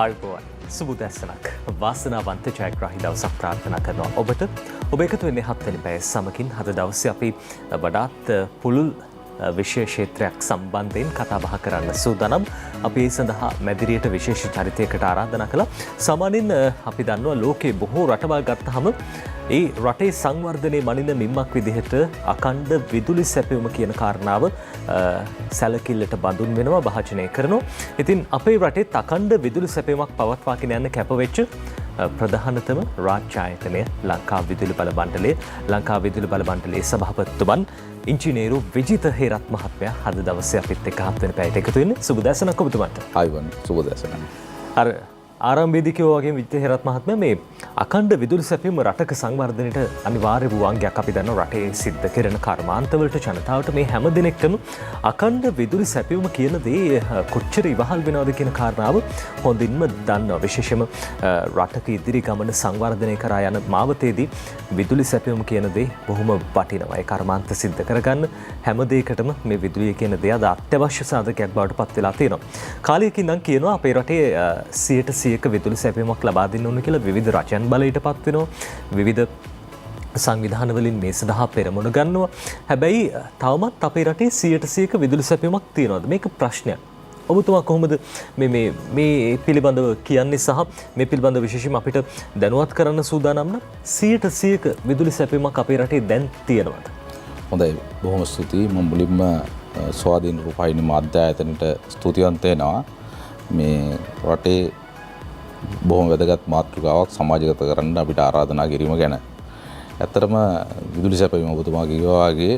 ආල්පුවන් සුබුදැස්සනක් වාසනාවන්ත ජයග්‍රාහී දවසක් ප්‍රාර්ථනා කරනවා ඔබට. ඔබ එකතු වෙන්නේ 7 වෙනි පැය සමකින්. අද දවසේ අපි වඩාත් පුළුල් විශේෂ ක්ෂේත්‍රයක් සම්බන්ධයෙන් කතා බහ කරන්න සූදානම්. අපි ඒ සඳහා මැදිරියට විශේෂ චරිතයකට ආරාධනා කළා. සාමාන්‍යයෙන් අපි දන්නවා ලෝකේ බොහෝ රටවල් ගත්තාම ඒ රටේ සංවර්ධනයේ මනින මිම්මක් විදිහට අඛණ්ඩ විදුලි සැපයුම කියන කාරණාව සැලකිල්ලට බඳුන් වෙනවා, භාජනය කරනවා. ඉතින් අපේ රටේ අඛණ්ඩ විදුලි සැපයුමක් පවත්වාගෙන යන්න කැපවෙච්ච ප්‍රධානතම රාජ්‍ය ආයතනය ලංකා විදුලි බල මණ්ඩලය. ලංකා විදුලි බල මණ්ඩලයේ සභාපතිතුමන් ඉංජිනේරු විජිත හේරත් මහත්මයා අද දවසේ අපිත් එක්ක 7 වෙනි පැයට එකතු වෙන්නේ. සුබ දැසනක් ඔබතුමන්ට. ආයිවන් සුබ දැසනක්. අර ආරම්භයේදී කිව්වා වගේ විජිත හේරත් මහත්මයා මේ අඛණ්ඩ විදුලි සැපයුම රටක සංවර්ධනයට අනිවාර්ය වූ අංගයක්. අපි දන්නවා රටේ සිද්ධ කරන කර්මාන්තවලට ජනතාවට මේ හැම දිනෙකටම අඛණ්ඩ විදුලි සැපයුම කියන දේ කොච්චර ඉවහල් වෙනවද කියන කාරණාව හොඳින්ම දන්නවා. විශේෂයෙන්ම රටක ඉදිරි ගමන සංවර්ධනය කරා යන මාවතේදී විදුලි සැපයුම කියන දේ බොහොම වටිනවා. ඒ කර්මාන්ත සිද්ධ කරගන්න හැම දෙයකටම මේ විදුලිය කියන දේ අද අත්‍යවශ්‍ය සාධකයක් බවට පත් වෙලා තියෙනවා. කාලයකින් නම් කියනවා අපේ රටේ 100% විදුලි සැපයුමක් ලබා දෙන්න ඕන කියලා විවිධ රජයන් බලයට පත් වෙනවා. විවිධ සංවිධාන වලින් මේ සඳහා පෙරමුණ ගන්නවා. හැබැයි තවමත් අපේ රටේ 100% විදුලි සැපයුමක් තියෙනවද? මේක ප්‍රශ්නයක්. ඔබතුමා කොහොමද මේ පිළිබඳව කියන්නේ සහ මේ පිළිබඳව විශේෂයෙන්ම අපිට දැනුවත් කරන්න සූදානම් නම් 100% විදුලි සැපයුමක් අපේ රටේ දැන් තියෙනවද? හොඳයි, බොහොම ස්තුතියි. මම මුලින්ම ස්වාධීන රූපවාහිනී මාධ්‍ය ආයතනයට ස්තුතිවන්ත වෙනවා. මේ රටේ බොහොම වැදගත් මාතෘකාවක් සමාජගත කරන්න අපිට ආරාධනා කිරීම ගැන. ඇත්තටම විදුලි සැපයීම ඔබතුමා කිව්වා වගේ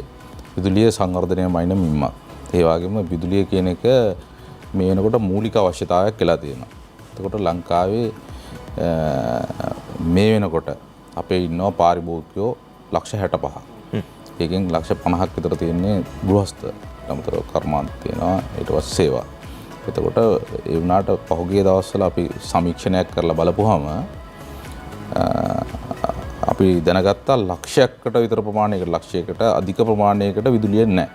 විදුලිය සංවර්ධනය මයින මිම්මක්. ඒ වගේම විදුලිය කියන එක මේ වෙනකොට මූලික අවශ්‍යතාවයක් කියලා තියෙනවා. එතකොට ලංකාවේ මේ වෙනකොට අපේ ඉන්නවා පාරිභෝගිකයෝ ලක්ෂ 65ක්. ඒකෙන් ලක්ෂ 50ක් විතර තියෙන්නේ ගෘහස්ත. අමතරව කර්මාන්ත තියෙනවා, ඊට පස්සේ සේවා. එතකොට ඒ වුණාට පහුගිය දවස්වල අපි සමීක්ෂණයක් කරලා බලපුවාම අපි දැනගත්තා ලක්ෂයකට විතර ප්‍රමාණයකට, ලක්ෂයකට අධික ප්‍රමාණයකට විදුලිය නැහැ.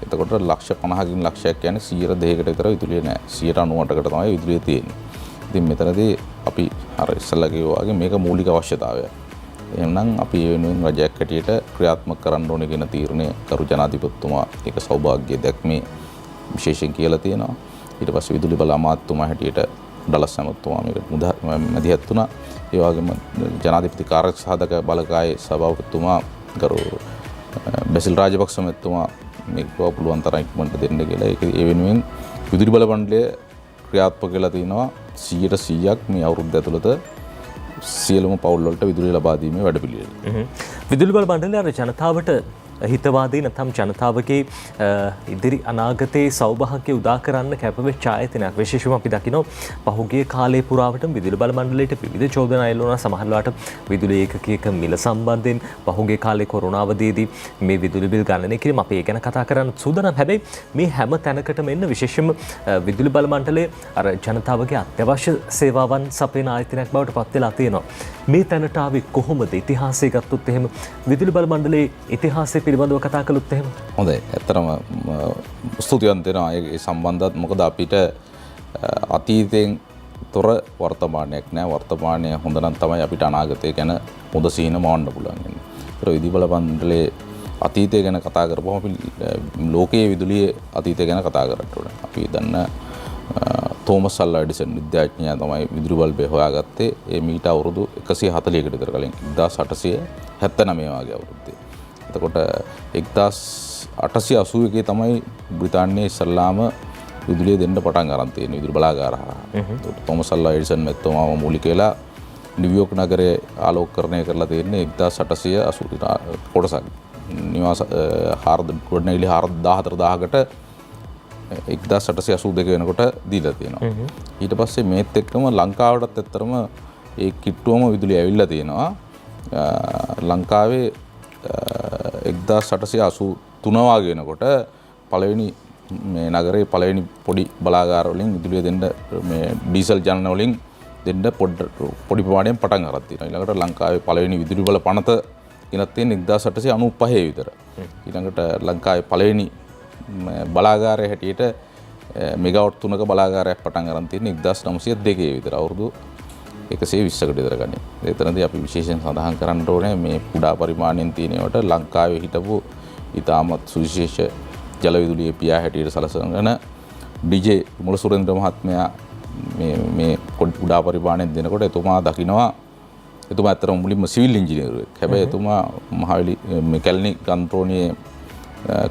එතකොට ලක්ෂ 50කින් ලක්ෂයක් කියන්නේ 102කට විතර විදුලිය නැහැ. 98කට තමයි විදුලිය තියෙන්නේ. ඉතින් මෙතනදී අපි අර ඉස්සෙල්ලා කිව්වා වගේ මේක මූලික අවශ්‍යතාවයක්. එහෙනම් අපි ඒ වෙනුවෙන් රජයක් හැටියට ක්‍රියාත්මක කරන්න ඕනේ කියන තීරණය කරු ජනාධිපතිතුමා ඒක සෞභාග්‍ය දැක්මේ විශේෂයෙන් කියලා තියෙනවා. ඊට පස්සේ විදුලි බල අමාත්‍යතුමා හැටියට ඩලස් ඇමතුමා මේකට මැදිහත් වුණා. ඒ වගේම ජනාධිපති කාර්ය සාධක බලකායේ සභාපතිතුමා ගරු බැසිල් රාජපක්ෂ මැතිතුමා මේක පුළුවන් තරම් ඉක්මනට දෙන්න කියලා. ඒක ඒ වෙනුවෙන් විදුලි බල මණ්ඩලය ක්‍රියාත්මක වෙලා තිනවා 100%ක් මේ අවුරුද්ද ඇතුළත සියලුම පවුල් වලට විදුලිය ලබා දීමේ වැඩපිළිවෙල. විදුලි බල මණ්ඩලය අර ජනතාවට හිතවාදී නැත්නම් ජනතාවගේ ඉදිරි අනාගතයේ සෞභාග්‍ය උදා කරන්න කැපවෙච්ච ආයතනයක්. විශේෂයෙන්ම අපි දකිනවා පහුගිය කාලේ පුරාවටම විදුලි බල මණ්ඩලයට විවිධ චෝදනා එල්ල වුණා. සමහරවිට විදුලි ඒකකයක මිල සම්බන්ධයෙන් පහුගිය කාලේ කොරෝනා අවධියේදී මේ විදුලි බිල් ගණනය කිරීම අපි ඒ ගැන කතා කරන්න සූදානම්. හැබැයි මේ හැම තැනකටම එන්න විශේෂයෙන්ම විදුලි බල මණ්ඩලය අර ජනතාවගේ අත්‍යවශ්‍ය සේවාවන් සපයන ආයතනයක් බවට පත් වෙලා තියෙනවා. මේ තැනට ආවේ කොහොමද? ඉතිහාසය ගත්තොත් එහෙම විදුලි බල මණ්ඩලයේ ඉතිහාසය පිළිබඳව කතා කළොත් එහෙම. හොඳයි. ඇත්තටම ස්තුතිවන්ත වෙනවා ඒ සම්බන්ධවත්. මොකද අපිට අතීතයෙන් තොර වර්තමානයක් නෑ. වර්තමානය හොඳ නම් තමයි අපිට අනාගතය ගැන හොඳ සිහින මවන්න පුළුවන් වෙන්නේ. ඒතර විදුලි බල මණ්ඩලයේ අතීතය ගැන කතා කරපුවම අපි ලෝකයේ විදුලියේ අතීතය ගැන කතා කරන්න ඕනේ. අපි දන්න තෝමස් අල්වා එඩිසන් විද්‍යාඥයා තමයි විදුලි බල්බය හොයාගත්තේ. ඒ මීට අවුරුදු 140කට විතර කලින් 1879 වගේ අවුරුද්දේ. එතකොට 1881 තමයි බ්‍රිතාන්‍යයේ ඉස්සල්ලාම විදුලිය දෙන්න පටන් ගන්න තියෙන විදුලි බලාගාර හරහා. තෝමස් අල්වා එඩිසන් මැතිතුමාම මූලික වෙලා නිව්යෝක් නගරයේ ආලෝකකරණය කරලා තියෙන්නේ 1880 කොටසක්. නිවාස ගොඩනැගිලි 14000කට 1882 වෙනකොට දීලා තියෙනවා. ඊට පස්සේ මේත් එක්කම ලංකාවටත් ඇත්තරම ඒ කිට්ටුවම විදුලිය ඇවිල්ලා තියෙනවා. ලංකාවේ 1883 වගේ වෙනකොට පළවෙනි මේ නගරේ පළවෙනි පොඩි බලාගාර වලින් විදුලිය දෙන්න මේ ඩීසල් ජනන වලින් දෙන්න පොඩි ප්‍රමාණයෙන් පටන් අරන් තියෙනවා. ඊළඟට ලංකාවේ පළවෙනි විදුලි බල පනත ගෙනත් තියෙන්නේ 1895 විතර. ඊළඟට ලංකාවේ පළවෙනි බලාගාරය හැටියට මෙගාවට් 3ක බලාගාරයක් පටන් ගන්න තියෙන 1902 විතර අවුරුදු 120කට විතර ගන්නේ. එතනදී අපි විශේෂයෙන් සඳහන් කරන්න ඕනේ මේ කුඩා පරිමාණයෙන් තියෙනවට ලංකාවේ හිටපු ඉතාමත් සුවිශේෂ ජල විදුලියේ පියා හැටියට සැලසගෙන ඩීජේ මුල සුරේන්ද්‍ර මහත්මයා මේ කුඩා පරිමාණයෙන් දෙනකොට එතුමා දකිනවා එතුමා අතර මුලින්ම සිවිල් ඉංජිනේරුවෙක්. හැබැයි එතුමා මහවැලි මේ කැලණි ගන්ත්‍රෝණියේ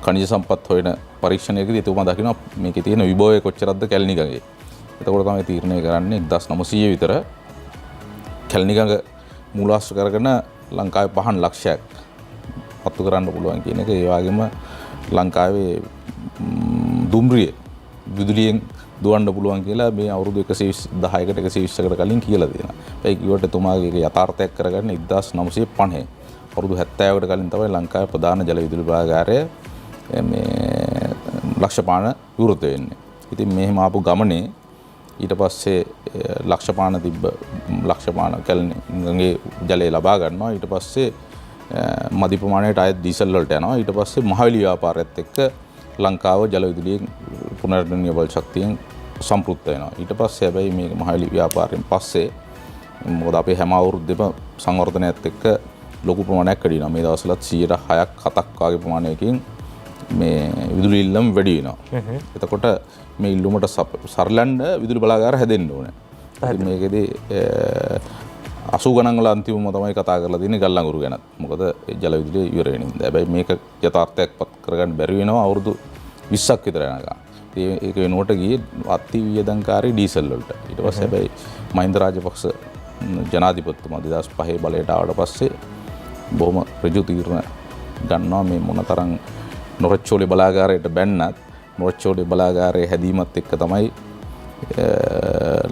ඛනිජ සම්පත් හොයන පරීක්ෂණයකදී එතුමා දකිනවා මේකේ තියෙන විභවය කොච්චරක්ද කැලණි ගඟේ. එතකොට තමයි තීරණය කරන්නේ 1900 විතර කැලණි ගඟ මූලාශ්‍ර කරගෙන ලංකාවේ පහන් ලක්ෂයක් පත්තු කරන්න පුළුවන් කියන එක. ඒ වගේම ලංකාවේ දුම්රිය විදුලියෙන් දුවන්න පුළුවන් කියලා මේ අවුරුදු 110කට 120කට කලින් කියලා තියෙනවා. ඒ කිව්වට එතුමාගේ යථාර්ථයක් කරගන්න 1950 අවුරුදු 70කට කලින් තමයි ලංකාවේ ප්‍රධාන ජල විදුලි බලාගාරය මේ ලක්ෂපාන විවෘත වෙන්නේ. ඉතින් මෙහෙම ආපු ගමනේ ඊට පස්සේ ලක්ෂපාන කැලණිගේ ජලය ලබා ගන්නවා. ඊට පස්සේ මදි ප්‍රමාණයට ආයෙත් ඩීසල් වලට යනවා. ඊට පස්සේ මහවැලි ව්‍යාපාරයත් එක්ක ලංකාව ජල විදුලියෙන් පුනර්නිර්මාණය බල ශක්තියෙන් සම්පූර්ණ වෙනවා. ඊට පස්සේ හැබැයි මේ මහවැලි ව්‍යාපාරයෙන් පස්සේ මොකද අපේ හැම අවුරුද්දෙම සංවර්ධනයත් එක්ක ලොකු ප්‍රමාණයක් වැඩි වෙනවා. මේ දවස්වලත් 6%ක් 7ක් වගේ ප්‍රමාණයකින් මේ විදුලි ඉල්ලම් වැඩි වෙනවා. එතකොට මේ ඉල්ලුමට සරලන්න විදුලි බලාගාර හැදෙන්න ඕනේ. මේකෙදී 80 ගණන් වල අන්තිමම තමයි කතා කරලා තියෙන්නේ ගල්ලංගුරු ගැන. මොකද ජල විදුලිය ඉවර වෙන නිසා. හැබැයි මේක යථාර්ථයක් පත් කරගන්න බැරි වෙනවා අවුරුදු 20ක් විතර යනකම්. ඒක වෙනුවට ගියේ අති වියදම්කාරී ඩීසල් වලට. ඊට පස්සේ හැබැයි මහින්ද රාජපක්ෂ ජනාධිපතිතුමා 2005 බලයට ආවට පස්සේ බොහොම ඍජු තීරණ ගන්නවා මේ මොනතරම් නොරොච්චෝලේ බලාගාරයට බැන්නත් නොරොච්චෝලේ බලාගාරයේ හැදීමත් එක්ක තමයි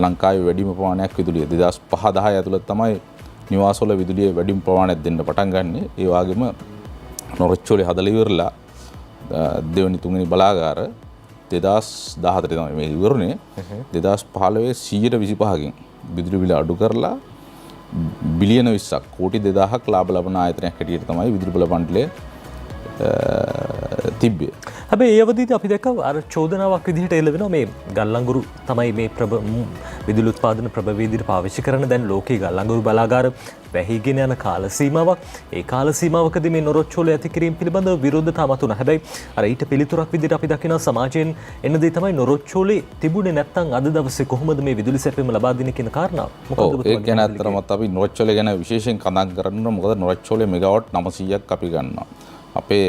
ලංකාවේ වැඩිම ප්‍රමාණයක් විදුලිය 2005-10 ඇතුළත තමයි නිවාසවල විදුලිය වැඩිම ප්‍රමාණයක් දෙන්න පටන් ගන්නෙ. ඒ වගේම නොරොච්චෝලේ හදලා ඉවරලා දෙවෙනි තුන්වෙනි බලාගාර 2014 තමයි මේ ඉවරුනේ. 2015 125කින් විදුලි බිල අඩු කරලා බිලියන 20ක් කෝටි 2000ක් ලාභ ලබන ආයතනයක් හැටියට තමයි විදුලි බල මණ්ඩලය තිබ්බේ. හැබැයි ඒ අවදීදී අපි දැක්ක අර චෝදනාවක් විදිහට එළවෙනවා මේ ගල්ලංගුරු තමයි මේ විදුලි උත්පාදන ප්‍රභවයේදී පාවිච්චි කරන දැන් ලෝකයේ ගල්ලංගුරු බලාගාර වැහිගෙන යන කාල සීමාවක්. ඒ කාල සීමාවකදී මේ නොරොච්චෝලේ ඇති කිරීම පිළිබඳව විරෝධතා මතුණා. හැබැයි අර ඊට පිළිතුරක් විදිහට අපි දකිනවා සමාජයෙන් එන දේ තමයි නොරොච්චෝලේ තිබුණේ නැත්නම් අද දවසේ කොහොමද මේ විදුලි සැපයීම ලබා දෙන්නේ කියන කාරණාව. මොකද ඒක ගැන අත්‍තරමත් අපි නොරොච්චෝලේ ගැන විශේෂයෙන් කඳක් කරනවා. මොකද නොරොච්චෝලේ මෙගාවට් 900ක් අපි ගන්නවා. අපේ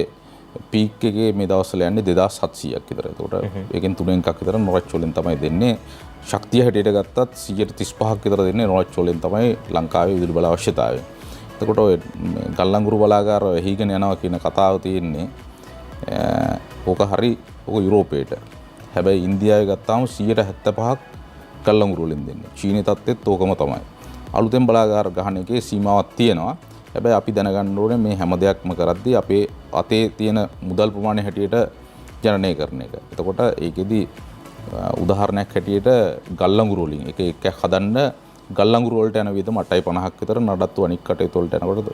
පීක් එකේ මේ දවස්වල යන්නේ 2700ක් විතර. ඒකට ඒකෙන් 3 එකක් විතර නොරොච්චෝලෙන් තමයි දෙන්නේ. ශක්තිය හැටියට ගත්තත් 135ක් විතර දෙන්නේ නොරොච්චෝලෙන් තමයි ලංකාවේ විදුලි බල අවශ්‍යතාවය. එතකොට ඔය ගල්ලංගුරු බලාගාර වෙහිගෙන යනවා කියන කතාව තියෙන්නේ ඕක යුරෝපයට. හැබැයි ඉන්දියාවේ ගත්තාම 175ක් ගල්ලංගුරු වලින් දෙන්නේ. චීනයේ තත්ත්වෙත් ඕකම තමයි. අලුතෙන් බලාගාර ගහන එකේ සීමාවක් තියෙනවා. හැබැයි අපි දැනගන්න ඕනේ මේ හැම දෙයක්ම කරද්දී අපේ අතේ තියෙන මුදල් ප්‍රමාණය හැටියට ජනනය කරන එක. එතකොට ඒකෙදි උදාහරණයක් හැටියට ගල්ලංගුරු වලින් එක එකක් හදන්න ගල්ලංගුරු වලට යන වියදම 8.50ක් විතර නඩත්තු අනික් කටයුතු වලට යනකොට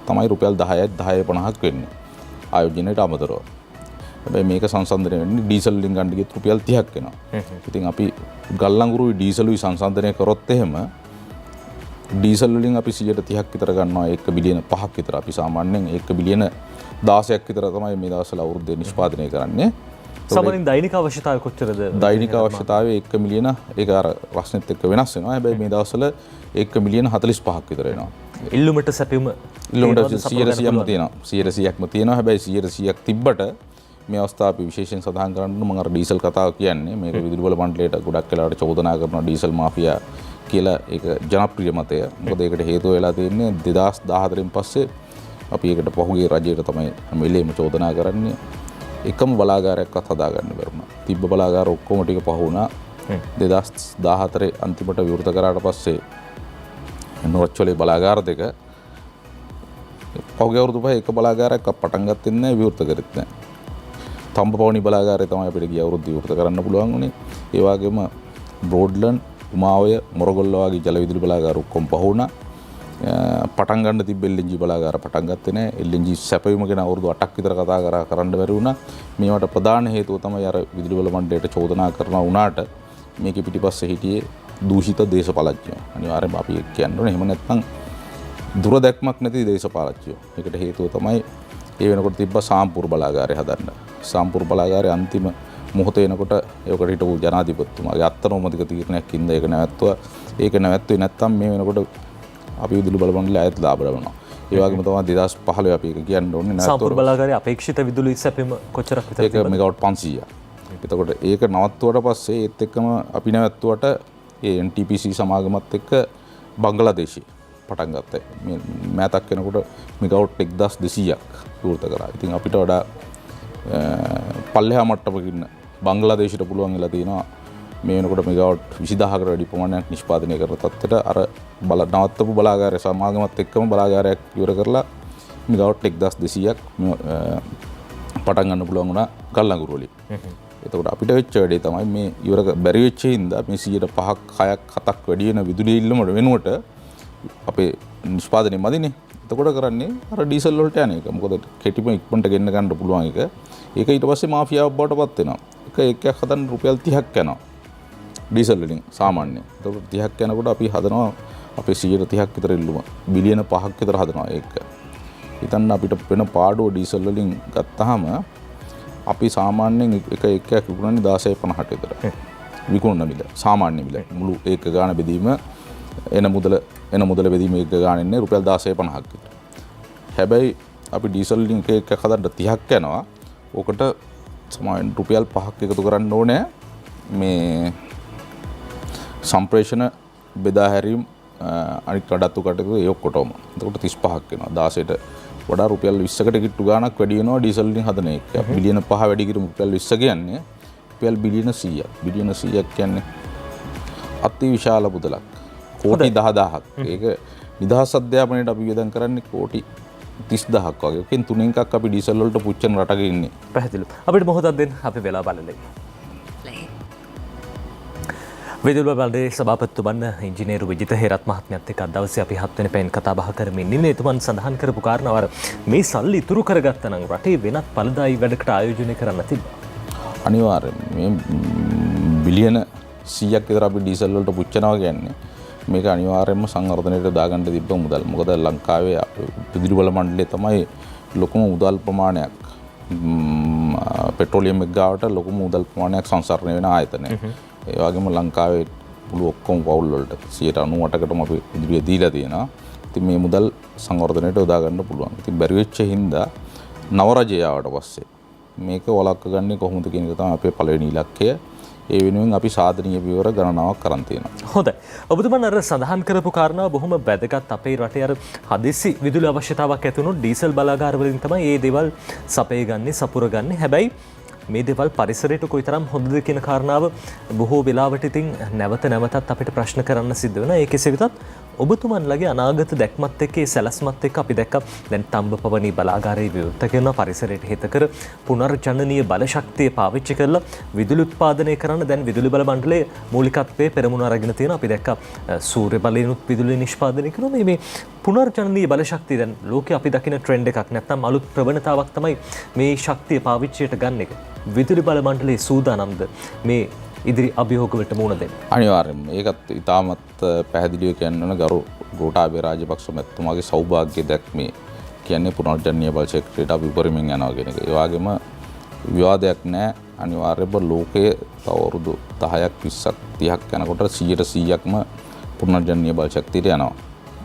තමයි රුපියල් 10යි 10.50ක් වෙන්නේ ආයෝජනයට අමතරව. හැබැයි මේක සංසන්දනය වෙන්නේ ඩීසල් වලින් ගන්න ගියත් රුපියල් 30ක් වෙනවා. ඉතින් අපි ගල්ලංගුරුයි ඩීසලුයි සංසන්දනය කරොත් එහෙම ඩීසල් වලින් අපි 130ක් විතර ගන්නවා 1 බිලියන 5ක් විතර. අපි සාමාන්‍යයෙන් 1 බිලියන 16ක් විතර තමයි මේ දවස්වල අවුරුද්දේ නිෂ්පාදනය කරන්නේ. සාමාන්‍යයෙන් දෛනික අවශ්‍යතාවය කොච්චරද? දෛනික අවශ්‍යතාවය 1 මිලියන ඒක අර රස්නෙත් එක්ක වෙනස් වෙනවා. හැබැයි මේ දවස්වල 1 මිලියන 45ක් විතර වෙනවා. ඉල්ලුමට සැපයීම 100%ක්ම තියෙනවා. 100%ක්ම තියෙනවා. හැබැයි 100%ක් තිබ්බට මේ අවස්ථාව අපි විශේෂයෙන් සඳහන් කරන්න මම අර ඩීසල් කතාව කියන්නේ මේක විදුලි බල මණ්ඩලයට ගොඩක් වෙලාවට චෝදනා කරනවා ඩීසල් මාෆියා කියලා. ඒක ජනප්‍රිය මතය. මොකද ඒකට හේතුව වෙලා තියෙන්නේ 2014න් පස්සේ අපි ඒකට පහුගිය රජයට තමයි හැම වෙලේම චෝදනා කරන්නේ. එකම බලාගාරයක්වත් හදාගන්න බැරුණා. තිබ්බ බලාගාර ඔක්කොම ටික පහ වුණා. 2014 අන්තිමට විවෘත කරාට පස්සේ නොරොච්චෝලේ බලාගාර දෙක පහුගිය අවුරුදු පහේ එක බලාගාරයක් පටන් ගත්තේ නැහැ, විවෘත කරෙත් නැහැ. තම්බපවණි බලාගාරය තමයි අපිට ගිය අවුරුද්ද විවෘත කරන්න පුළුවන් වුණේ. ඒ වගේම බ්‍රෝඩ්ලන්ඩ්, උමාවය, මොරගොල්ල වගේ ජල විදුලි බලාගාර ඔක්කොම පහ වුණා. පටන් ගන්න තිබ්බ LNG බලාගාර පටන් ගත්තේ නැහැ. LNG සැපයුම ගැන අවුරුදු 8ක් විතර කතා කරන්න බැරි වුණා. මේවට ප්‍රධාන හේතුව තමයි අර විදුලි බල මණ්ඩලයට චෝදනා කරනවා වුණාට මේකේ පිටිපස්සේ හිටියේ දූෂිත දේශපාලඥයෝ. අනිවාර්යයෙන්ම අපි කියන්න ඕනේ එහෙම නැත්නම් දුර දැක්මක් නැති දේශපාලඥයෝ. ඒකට හේතුව තමයි ඒ වෙනකොට තිබ්බ සාම්පූර් බලාගාරය හදන්න. සාම්පූර් බලාගාරයේ අන්තිම මොහොතේ එනකොට ඒකට හිටපු ජනාධිපතිතුමාගේ අත්නෝමතික තීරණයක් ඉඳ ඒක නැවැත්තුවා. ඒක නැවැත්තුවේ නැත්නම් මේ වෙනකොට අපි විදුලි බල මණ්ඩලය ආයත ලාභ ලබනවා. ඒ වගේම තමයි 2015 අපි ඒක කියන්න ඕනේ නැත්නම් සාම්පූර් බලාගාරයේ අපේක්ෂිත විදුලි සැපීම කොච්චරක් විතර ඒක මෙගාවට් 500ක්. එතකොට ඒක නවත්තුවට පස්සේ ඒත් එක්කම අපි නැවැත්තුවට ඒ NTPC සමාගමත් එක්ක බංගලාදේශයේ පටන් ගත්තා. මේ මෑතක් වෙනකොට මෙගාවට් 1200ක් විවෘත කරා. ඉතින් අපිට වඩා පල්ලෙහා මට්ටමකින් බංගලාදේශයට පුළුවන් වෙලා තියෙනවා මේ වෙනකොට මෙගාවට් 20000කට වැඩි ප්‍රමාණයක් නිෂ්පාදනය කරන තත්ත්වයට අර නවත්තපු බලාගාරය සමාගමත් එක්කම බලාගාරයක් ඉවර කරලා මෙගාවට් 1200ක් පටන් ගන්න පුළුවන් වුණා ගල්ලඟුරු වලින්. එතකොට අපිට වෙච්ච වැඩේ තමයි මේ ඉවර බැරි වෙච්ච හින්දා මේ 5ක් 6ක් 7ක් වැඩි වෙන විදුලි ඉල්ලම වෙනුවට අපේ නිෂ්පාදනය මදිනේ. එතකොට කරන්නේ අර ඩීසල් වලට යන එක. මොකද කෙටිම ඉක්මනට ගෙන්න ගන්න පුළුවන් එක. ඒක ඊට පස්සේ මාෆියාවක් බවට පත් වෙනවා. එකක් හදන්න රුපියල් 30ක් යනවා. ඩීසල් වලින් සාමාන්‍යයෙන්. එතකොට 30ක් යනකොට අපි හදනවා අපේ 130ක් විතර ඉල්ලුම. බිලියන 5ක් විතර හදනවා ඒක. හිතන්න අපිට වෙන පාඩුව ඩීසල් වලින් ගත්තාම අපි සාමාන්‍යයෙන් එකක් විකුණන්නේ 1650ට විතර. විකුණන මිල සාමාන්‍ය මිල මුළු ඒක ගාණ බෙදීම එන මුදල බෙදීම එක ගාණ ඉන්නේ රුපියල් 1650ක් විතර. හැබැයි අපි ඩීසල් වලින් එකක් හදන්න 30ක් යනවා. ඕකට සමාන රුපියල් 5ක් එකතු කරන්න ඕනේ මේ සම්ප්‍රේෂණ බෙදා හැරීම් අනිත් කඩත්තු කටයුතු ඒ ඔක්කොටම. එතකොට 35ක් වෙනවා. 16ට වඩා රුපියල් 20කට කිට්ටු ගාණක් වැඩි වෙනවා ඩීසල් වලින් හදන එක. බිලියන 5 වැඩි කිරීම රුපියල් 20 කියන්නේ රුපියල් බිලියන 100ක්. බිලියන 100ක් කියන්නේ අති විශාල මුදලක්. කෝටි 10000ක්. ඒක නිදහස් අධ්‍යාපනයට අපි වියදම් කරන්නේ කෝටි 30000ක් වගේ. ඔකෙන් 3 එකක් අපි ඩීසල් වලට පුච්චන රටක ඉන්නේ. පැහැදිලි. අපිට මොහොතක් දෙන්න අපි වෙලා බලන්න. විදුලි බල්ලේ සභාපතිතුමන් ඉංජිනේරු විජිත හේරත් මහත්මයාත් එක්ක අද දවසේ අපි 7 වෙනි පැයෙන් කතා බහ කරමින් ඉන්නේ. එතුමන් සඳහන් කරපු කාරණාව මේ සල්ලි ඉතුරු කරගත්තා නම් රටේ වෙනත් පළදායි වැඩකට ආයෝජනය කරන්න තිබ්බා. අනිවාර්යෙන් මේ බිලියන 100ක් විතර අපි ඩීසල් වලට පුච්චනවා කියන්නේ මේක අනිවාර්යයෙන්ම සංවර්ධනයට දාගන්න තිබ්බ මුදල්. මොකද ලංකාවේ විදුලි බල මණ්ඩලය තමයි ලොකුම මුදල් ප්‍රමාණයක් පෙට්‍රෝලියම් එක ගාවට ලොකුම මුදල් ප්‍රමාණයක් සංසරණය වෙන ආයතනය. ඒ වගේම ලංකාවේ මුළු ඔක්කොම පවුල් වලට 98%කටම අපි විදුලිය දීලා තියෙනවා. ඉතින් මේ මුදල් සංවර්ධනයට යොදා ගන්න පුළුවන්. ඉතින් බැරි වෙච්ච හින්දා නව රජය ආවට පස්සේ මේක වළක්ව ගන්නේ කොහොමද කියන එක තමයි අපේ පළවෙනි ඉලක්කය. ඒ වෙනුවෙන් අපි සාධනීය පියවර ගණනාවක් කරන් තියෙනවා. හොඳයි. ඔබතුමන් අර සඳහන් කරපු කාරණාව බොහොම වැදගත්. අපේ රටේ අර හදිසි විදුලි අවශ්‍යතාවක් ඇති වුණොත් ඩීසල් බලාගාර වලින් තමයි මේ දේවල් සපයගන්නේ, සපුරගන්නේ. හැබැයි මේ දේවල් පරිසරයට කොයිතරම් හොඳද කියන කාරණාව බොහෝ වෙලාවට ඉතින් නැවතත් අපිට ප්‍රශ්න කරන්න සිද්ධ වෙනවා. ඒ කෙසේ වෙතත් ඔබතුමන්ලගේ අනාගත දැක්මත් එක්ක ඒ සැලැස්මත් එක්ක අපි දැක්ක දැන් තම්බපවණී බලාගාරයේ විවෘත කරන පරිසරයට හිතකර පුනර්ජනනීය බලශක්තිය පාවිච්චි කරලා විදුලි උත්පාදනය කරන දැන් විදුලි බල මණ්ඩලයේ මූලිකත්වයේ පෙරමුණ අරගෙන තියෙනවා. අපි දැක්ක සූර්ය බලයෙන්ුත් විදුලි නිෂ්පාදනය කරනවා. මේ පුනර්ජනනීය බලශක්තිය දැන් ලෝකේ අපි දකින ට්‍රෙන්ඩ් එකක් නැත්නම් අලුත් ප්‍රවණතාවක් තමයි මේ ශක්තිය පාවිච්චියට ගන්න එක. විදුලි බල මණ්ඩලයේ සූදානම්ද මේ ඉදිරි අභියෝගවලට මුහුණ දෙන්න? අනිවාර්යයෙන්ම ඒකත් ඉතාමත් පැහැදිලිව කියන්න ඕන ගරු ගෝඨාභය රාජපක්ෂ මැතිතුමාගේ සෞභාග්‍ය දැක්මේ කියන්නේ පුනර්ජනනීය බල ක්ෂේත්‍රයට අපි උපරිමයෙන් යනවා කියන එක. ඒ වගේම විවාදයක් නැහැ. අනිවාර්යයෙන්ම ලෝකයේ තව අවුරුදු 10ක් 20ක් 30ක් යනකොට 100%ක්ම පුනර්ජනනීය බල ශක්තියට යනවා.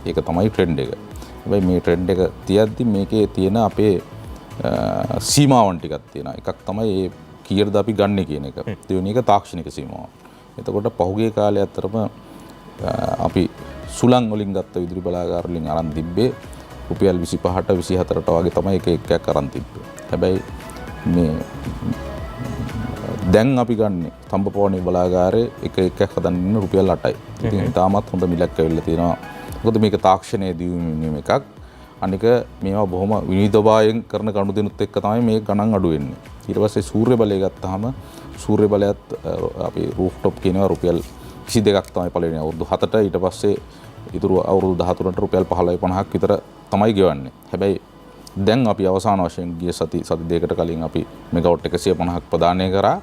ඒක තමයි ට්‍රෙන්ඩ් එක. හැබැයි මේ ට්‍රෙන්ඩ් එක තියද්දි මේකේ තියෙන අපේ සීමාවන් ටිකක් තියෙනවා. එකක් තමයි මේ කීයටද අපි ගන්න කියන එක. දෙවෙනි එක තාක්ෂණික සීමාව. එතකොට පහුගිය කාලේ අතරම අපි සුළං වලින් ගත්ත විදුලි බලාගාර වලින් අරන් තිබ්බේ රුපියල් 25ට 24ට වගේ තමයි එක එකක් අරන් තිබ්බේ. හැබැයි මේ දැන් අපි ගන්නේ තඹපවණී බලාගාරේ එක එකක් හදන්න ඉන්න රුපියල් 8යි. ඉතින් තාමත් හොඳ මිලක් ඇවිල්ලා තියෙනවා. මොකද මේක තාක්ෂණයේ දියුණුවීම එකක්. අනික මේවා බොහොම විනිවිදභාවයෙන් කරන ගනුදෙනුත් එක්ක තමයි මේ ගණන් අඩු වෙන්නේ. ඊට පස්සේ සූර්ය බලය ගත්තාම සූර්ය බලයත් අපි රූෆ්ටොප් කියනවා රුපියල් 22ක් තමයි පළවෙනි අවුරුදු 7ට. ඊට පස්සේ ඉතුරු අවුරුදු 13ට රුපියල් 15-50ක් විතර තමයි ගෙවන්නේ. හැබැයි දැන් අපි අවසාන වශයෙන් ගිය සති දෙකකට කලින් අපි මෙගාවොට් 150ක් ප්‍රදානය කරා.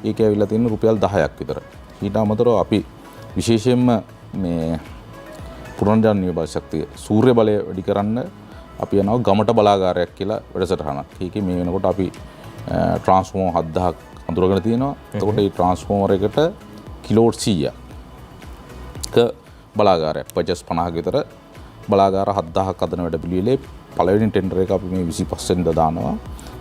ඒක ඇවිල්ලා තියෙන රුපියල් 10ක් විතර. ඊට අමතරව අපි විශේෂයෙන්ම මේ පුනර්ජනනීය බල ශක්තිය සූර්ය බලය වැඩි කරන්න අපි යනවා ගමට බලාගාරයක් කියලා වැඩසටහනක්. ඒකේ මේ වෙනකොට අපි ට්‍රාන්ස්ෆෝමර් 7000ක් අඳුරගෙන තියෙනවා. එතකොට මේ ට්‍රාන්ස්ෆෝමර් එකට කිලෝවොට් 100ක බලාගාරයක් පර්චේස් 50ක විතර බලාගාර 7000ක් හදන වැඩ පිළිවෙලේ පළවෙනි ටෙන්ඩර් එක අපි මේ 25 වෙනිදා දානවා.